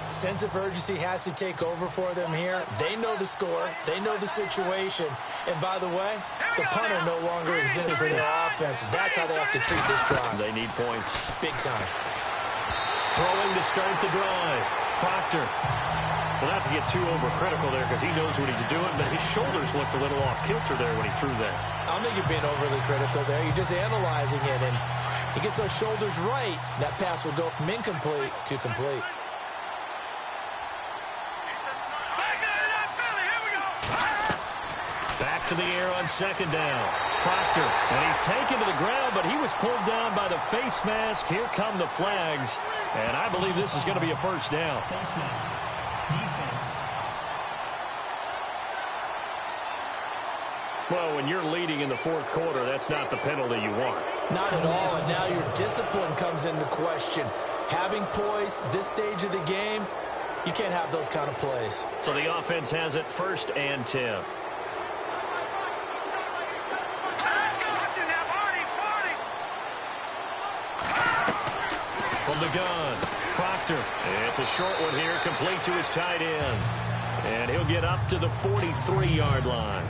Sense of urgency has to take over for them here. They know the score. They know the situation. And by the way, the punter no longer exists for their offense. That's how they have to treat this drive. They need points. Big time. Throwing to start the drive. Proctor. Well, not to get too overcritical there because he knows what he's doing, but his shoulders looked a little off kilter there when he threw that. I don't think you're being overly critical there. You're just analyzing it, and he gets those shoulders right. That pass will go from incomplete to complete. Back to the air on second down. Proctor, and he's taken to the ground, but he was pulled down by the face mask. Here come the flags, and I believe this is going to be a first down. Face mask. Defense. Well, when you're leading in the fourth quarter, that's not the penalty you want. Not at all, and now your discipline comes into question. Having poise this stage of the game, you can't have those kind of plays. So the offense has it first and 10. From the gun, Proctor. It's a short one here, complete to his tight end. And he'll get up to the 43-yard line.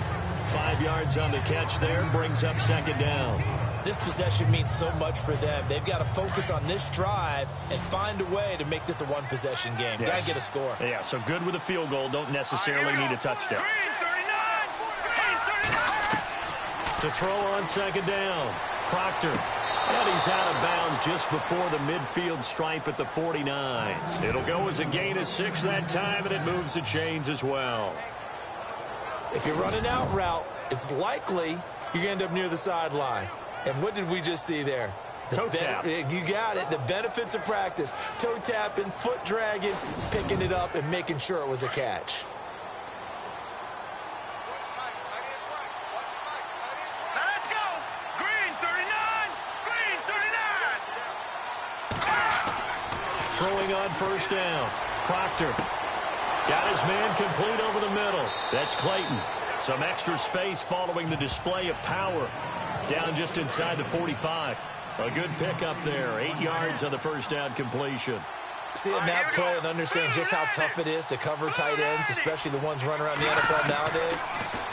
5 yards on the catch there, brings up second down. This possession means so much for them. They've got to focus on this drive and find a way to make this a one-possession game. Yes. Got to get a score. Yeah, so good with a field goal, don't necessarily need a touchdown. To throw on second down, Proctor. And he's out of bounds just before the midfield stripe at the 49. It'll go as a gain of 6 that time, and it moves the chains as well. If you're running out route, it's likely you're going to end up near the sideline. And what did we just see there? Toe tap. You got it. The benefits of practice. Toe tapping, foot dragging, picking it up, and making sure it was a catch. Throwing on first down. Proctor got his man complete over the middle. That's Clayton. Some extra space following the display of power. Down just inside the 45. A good pickup there. 8 yards on the first down completion. Seeing that play and understand just how tough it is to cover tight ends, especially the ones running around the NFL nowadays,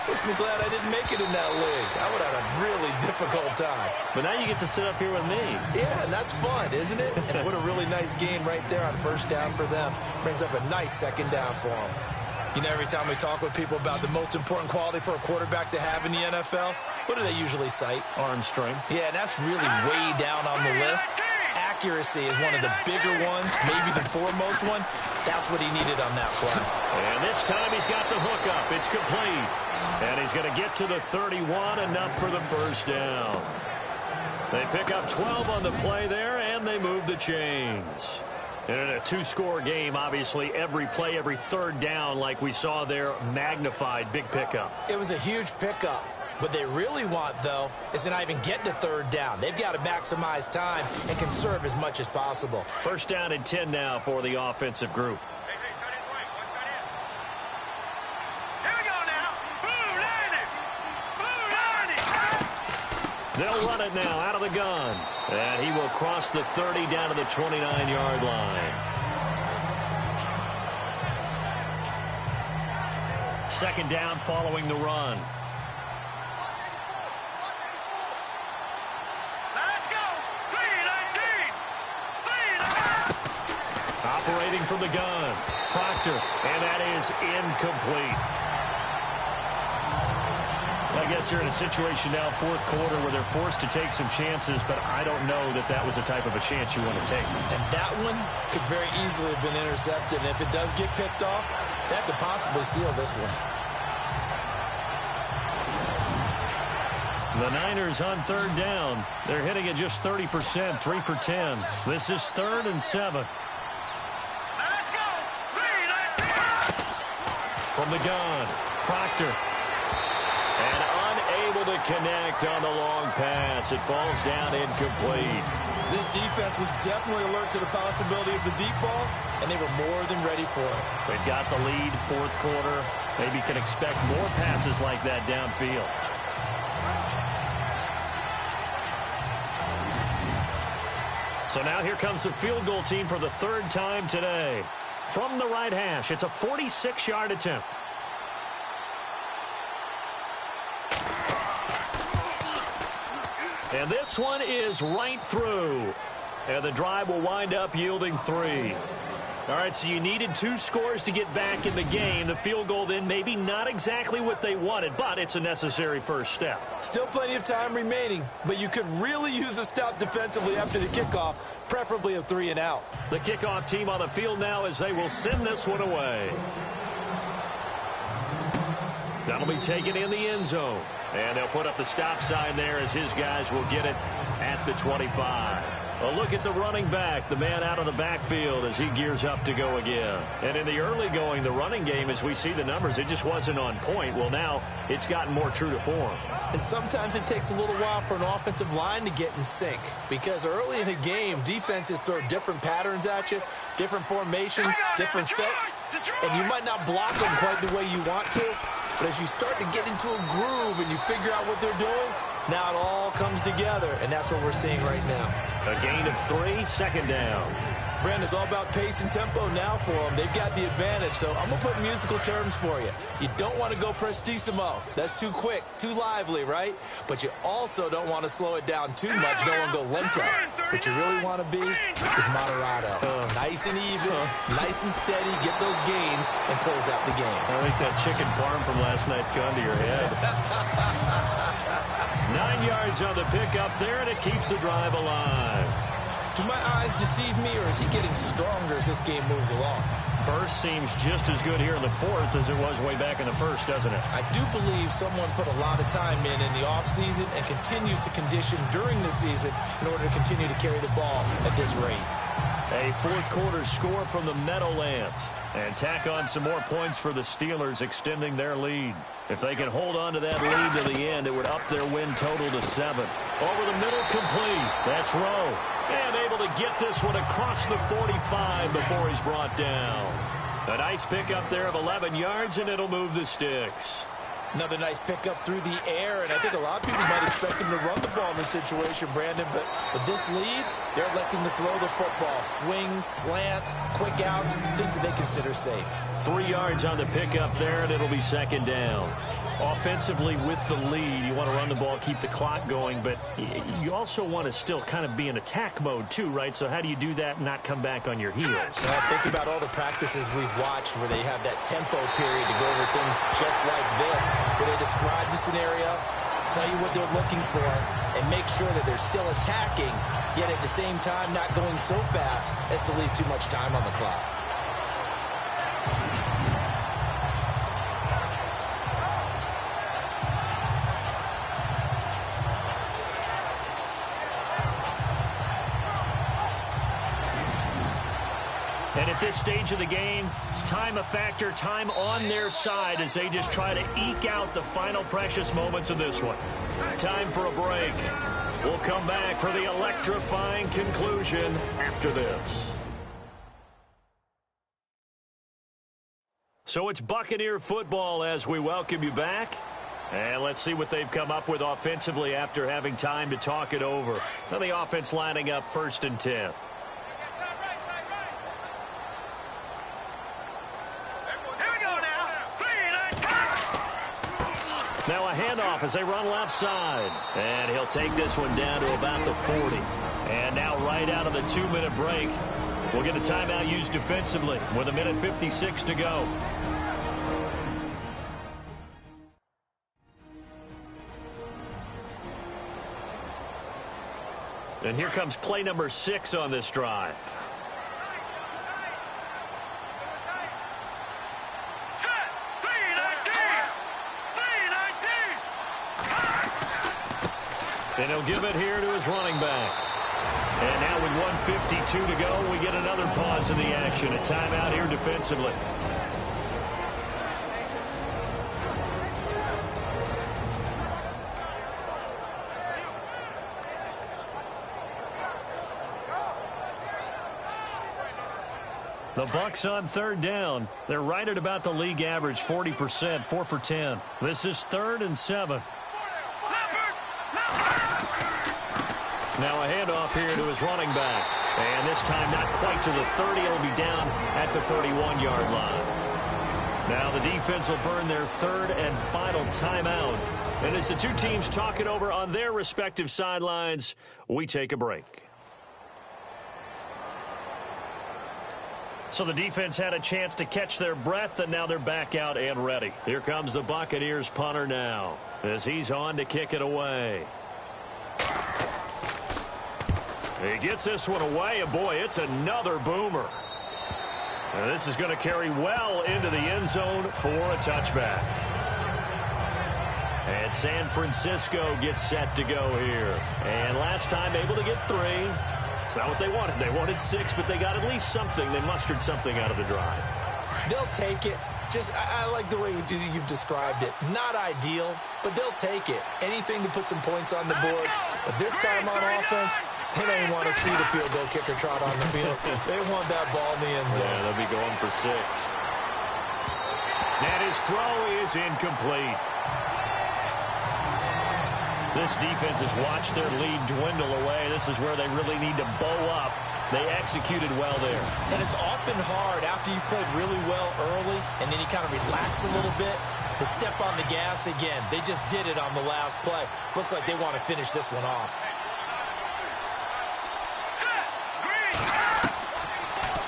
makes me glad I didn't make it in that league. I would have had a really difficult time. But now you get to sit up here with me. Yeah, and that's fun, isn't it? And what a really nice game right there on first down for them. Brings up a nice second down for them. You know, every time we talk with people about the most important quality for a quarterback to have in the NFL, what do they usually cite? Arm strength. Yeah, and that's really way down on the list. Accuracy is one of the bigger ones, maybe the foremost one. That's what he needed on that play. And this time he's got the hook up. It's complete. And he's going to get to the 31, enough for the first down. They pick up 12 on the play there, and they move the chains. And in a two-score game, obviously, every play, every third down, like we saw there, magnified. Big pickup. It was a huge pickup. What they really want, though, is to not even get to third down. They've got to maximize time and conserve as much as possible. First down and 10 now for the offensive group. Hey, cut his way. Watch that in. Here we go now. Boo, Lanny. Boo, Lanny. They'll run it now out of the gun. And he will cross the 30 down to the 29-yard line. Second down following the run. Let's go. 3-19. Operating from the gun. Proctor, and that is incomplete. I guess they're in a situation now, fourth quarter, where they're forced to take some chances, but I don't know that that was the type of a chance you want to take. And that one could very easily have been intercepted. And if it does get picked off, that could possibly seal this one. The Niners on third down. They're hitting at just 30%, 3 for 10. This is 3rd and 7. Let's go. 3-19. From the gun, Proctor. And unable to connect on the long pass. It falls down incomplete. This defense was definitely alert to the possibility of the deep ball, and they were more than ready for it. They've got the lead, fourth quarter. Maybe can expect more passes like that downfield. So now here comes the field goal team for the third time today. From the right hash, it's a 46-yard attempt. And this one is right through. And the drive will wind up yielding 3. All right, so you needed 2 scores to get back in the game. The field goal then maybe not exactly what they wanted, but it's a necessary first step. Still plenty of time remaining, but you could really use a stop defensively after the kickoff, preferably a 3 and out. The kickoff team on the field now as they will send this one away. That'll be taken in the end zone. And they'll put up the stop sign there as his guys will get it at the 25. A look at the running back, the man out of the backfield as he gears up to go again. And in the early going, the running game, as we see the numbers, it just wasn't on point. Well, now it's gotten more true to form. And sometimes it takes a little while for an offensive line to get in sync, because early in the game, defenses throw different patterns at you, different formations, different sets, and you might not block them quite the way you want to. But as you start to get into a groove and you figure out what they're doing, now it all comes together, and that's what we're seeing right now. A gain of 3, second down. Brandon, it's all about pace and tempo now for them. They've got the advantage, so I'm going to put musical terms for you. You don't want to go prestissimo. That's too quick, too lively, right? But you also don't want to slow it down too much. You don't want to go lento. What you really want to be is moderato. Nice and even, nice and steady, get those gains, and close out the game. I think that chicken parm from last night's gone to your head. 9 yards on the pickup there, and it keeps the drive alive. Do my eyes deceive me, or is he getting stronger as this game moves along? Burst seems just as good here in the fourth as it was way back in the first, doesn't it? I do believe someone put a lot of time in the offseason and continues to condition during the season in order to continue to carry the ball at this rate. A fourth quarter score from the Meadowlands. And tack on some more points for the Steelers, extending their lead. If they can hold on to that lead to the end, it would up their win total to 7. Over the middle, complete. That's Rowe. And able to get this one across the 45 before he's brought down. A nice pickup there of 11 yards, and it'll move the sticks. Another nice pickup through the air, and I think a lot of people might expect him to run the ball in this situation, Brandon, but with this lead, they're electing to throw the football. Swings, slants, quick outs, things that they consider safe. 3 yards on the pickup there, and it'll be second down. Offensively with the lead, you want to run the ball, keep the clock going, but you also want to still kind of be in attack mode too, right? So how do you do that and not come back on your heels? Think about all the practices we've watched where they have that tempo period to go over things just like this, where they describe the scenario, tell you what they're looking for, and make sure that they're still attacking, yet at the same time not going so fast as to leave too much time on the clock. And at this stage of the game, time a factor, time on their side as they just try to eke out the final precious moments of this one. Time for a break. We'll come back for the electrifying conclusion after this. So it's Buccaneer football as we welcome you back. And let's see what they've come up with offensively after having time to talk it over. Now the offense lining up 1st and 10. Now a handoff as they run left side. And he'll take this one down to about the 40. And now right out of the 2-minute break, we'll get a timeout used defensively with 1:56 to go. And here comes play number 6 on this drive. And he'll give it here to his running back. And now with 1:52 to go, we get another pause in the action. A timeout here defensively. The Bucs on 3rd down. They're right at about the league average, 40%, 4 for 10. This is 3rd and 7. Now a handoff here to his running back. And this time not quite to the 30. It'll be down at the 31-yard line. Now the defense will burn their 3rd and final timeout. And as the two teams talk it over on their respective sidelines, we take a break. So the defense had a chance to catch their breath, and now they're back out and ready. Here comes the Buccaneers punter now as he's on to kick it away. He gets this one away, and boy, it's another boomer. And this is going to carry well into the end zone for a touchback. And San Francisco gets set to go here. And last time able to get 3. It's not what they wanted. They wanted 6, but they got at least something. They mustered something out of the drive. They'll take it. I like the way you've described it. Not ideal, but they'll take it. Anything to put some points on the board. But this time on offense, they don't even want to see the field goal kicker trot on the field. They want that ball in the end zone. Yeah, they'll be going for 6. And his throw is incomplete. This defense has watched their lead dwindle away. This is where they really need to bow up. They executed well there. And it's often hard after you've played really well early and then you kind of relax a little bit to step on the gas again. They just did it on the last play. Looks like they want to finish this one off.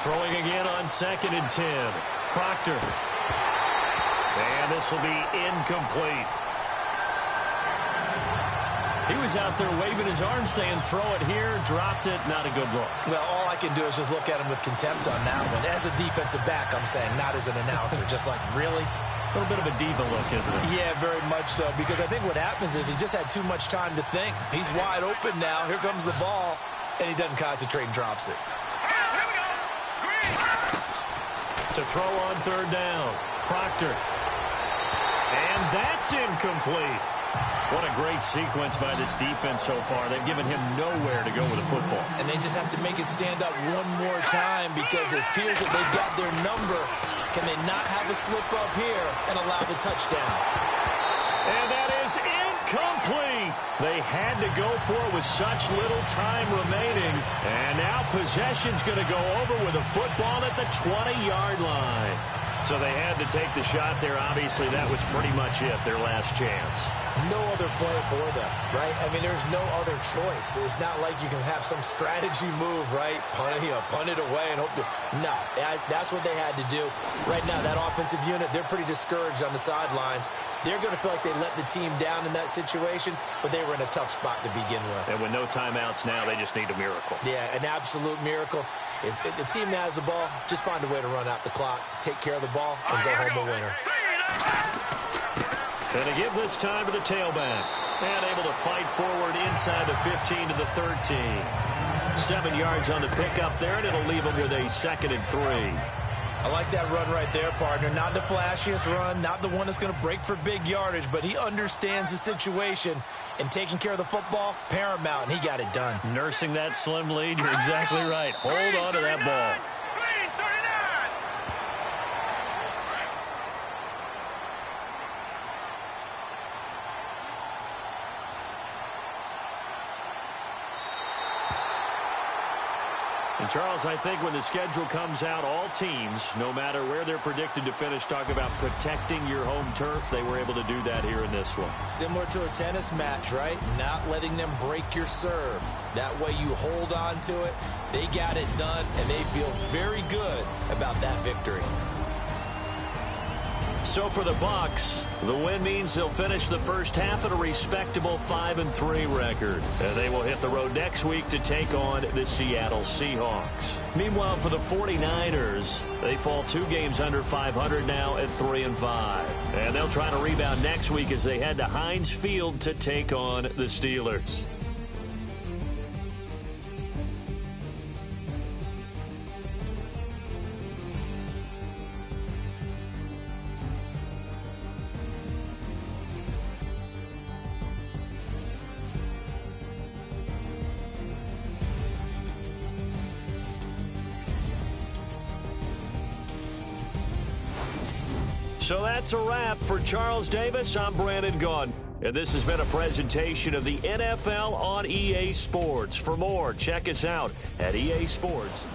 Throwing again on 2nd and 10. Proctor. And this will be incomplete. He was out there waving his arms saying, throw it here, dropped it, not a good look. Well, all I can do is just look at him with contempt on that one. As a defensive back, I'm saying, not as an announcer. Just like, really? A little bit of a diva look, isn't it? Yeah, very much so. Because I think what happens is he just had too much time to think. He's wide open now. Here comes the ball. And he doesn't concentrate and drops it. To throw on 3rd down. Proctor. And that's incomplete. What a great sequence by this defense so far. They've given him nowhere to go with the football. And they just have to make it stand up one more time because it appears that they've got their number. Can they not have a slip up here and allow the touchdown? And that is incomplete. They had to go for it with such little time remaining. And now possession's going to go over with a football at the 20-yard line. So they had to take the shot there. Obviously, that was pretty much it, their last chance. No other play for them, right? I mean, there's no other choice. It's not like you can have some strategy move, right? Punt it away and hope to... No, that's what they had to do. Right now, that offensive unit, they're pretty discouraged on the sidelines. They're going to feel like they let the team down in that situation, but they were in a tough spot to begin with. And with no timeouts now, they just need a miracle. Yeah, an absolute miracle. If the team that has the ball, just find a way to run out the clock, take care of the ball, and go home a winner. And they give this time to the tailback. And able to fight forward inside the 15 to the 13. 7 yards on the pickup there, and it'll leave them with a 2nd and 3. I like that run right there, partner. Not the flashiest run, not the one that's going to break for big yardage, but he understands the situation, and taking care of the football, paramount, and he got it done. Nursing that slim lead, you're exactly right. Hold on to that ball. And Charles, I think when the schedule comes out, all teams, no matter where they're predicted to finish, talk about protecting your home turf. They were able to do that here in this one. Similar to a tennis match, right? Not letting them break your serve. That way you hold on to it. They got it done, and they feel very good about that victory. So for the Bucs, the win means they'll finish the first half at a respectable 5-3 record. And they will hit the road next week to take on the Seattle Seahawks. Meanwhile, for the 49ers, they fall 2 games under 500 now at 3-5. And they'll try to rebound next week as they head to Heinz Field to take on the Steelers. So that's a wrap. For Charles Davis, I'm Brandon Gaudin. And this has been a presentation of the NFL on EA Sports. For more, check us out at EA Sports.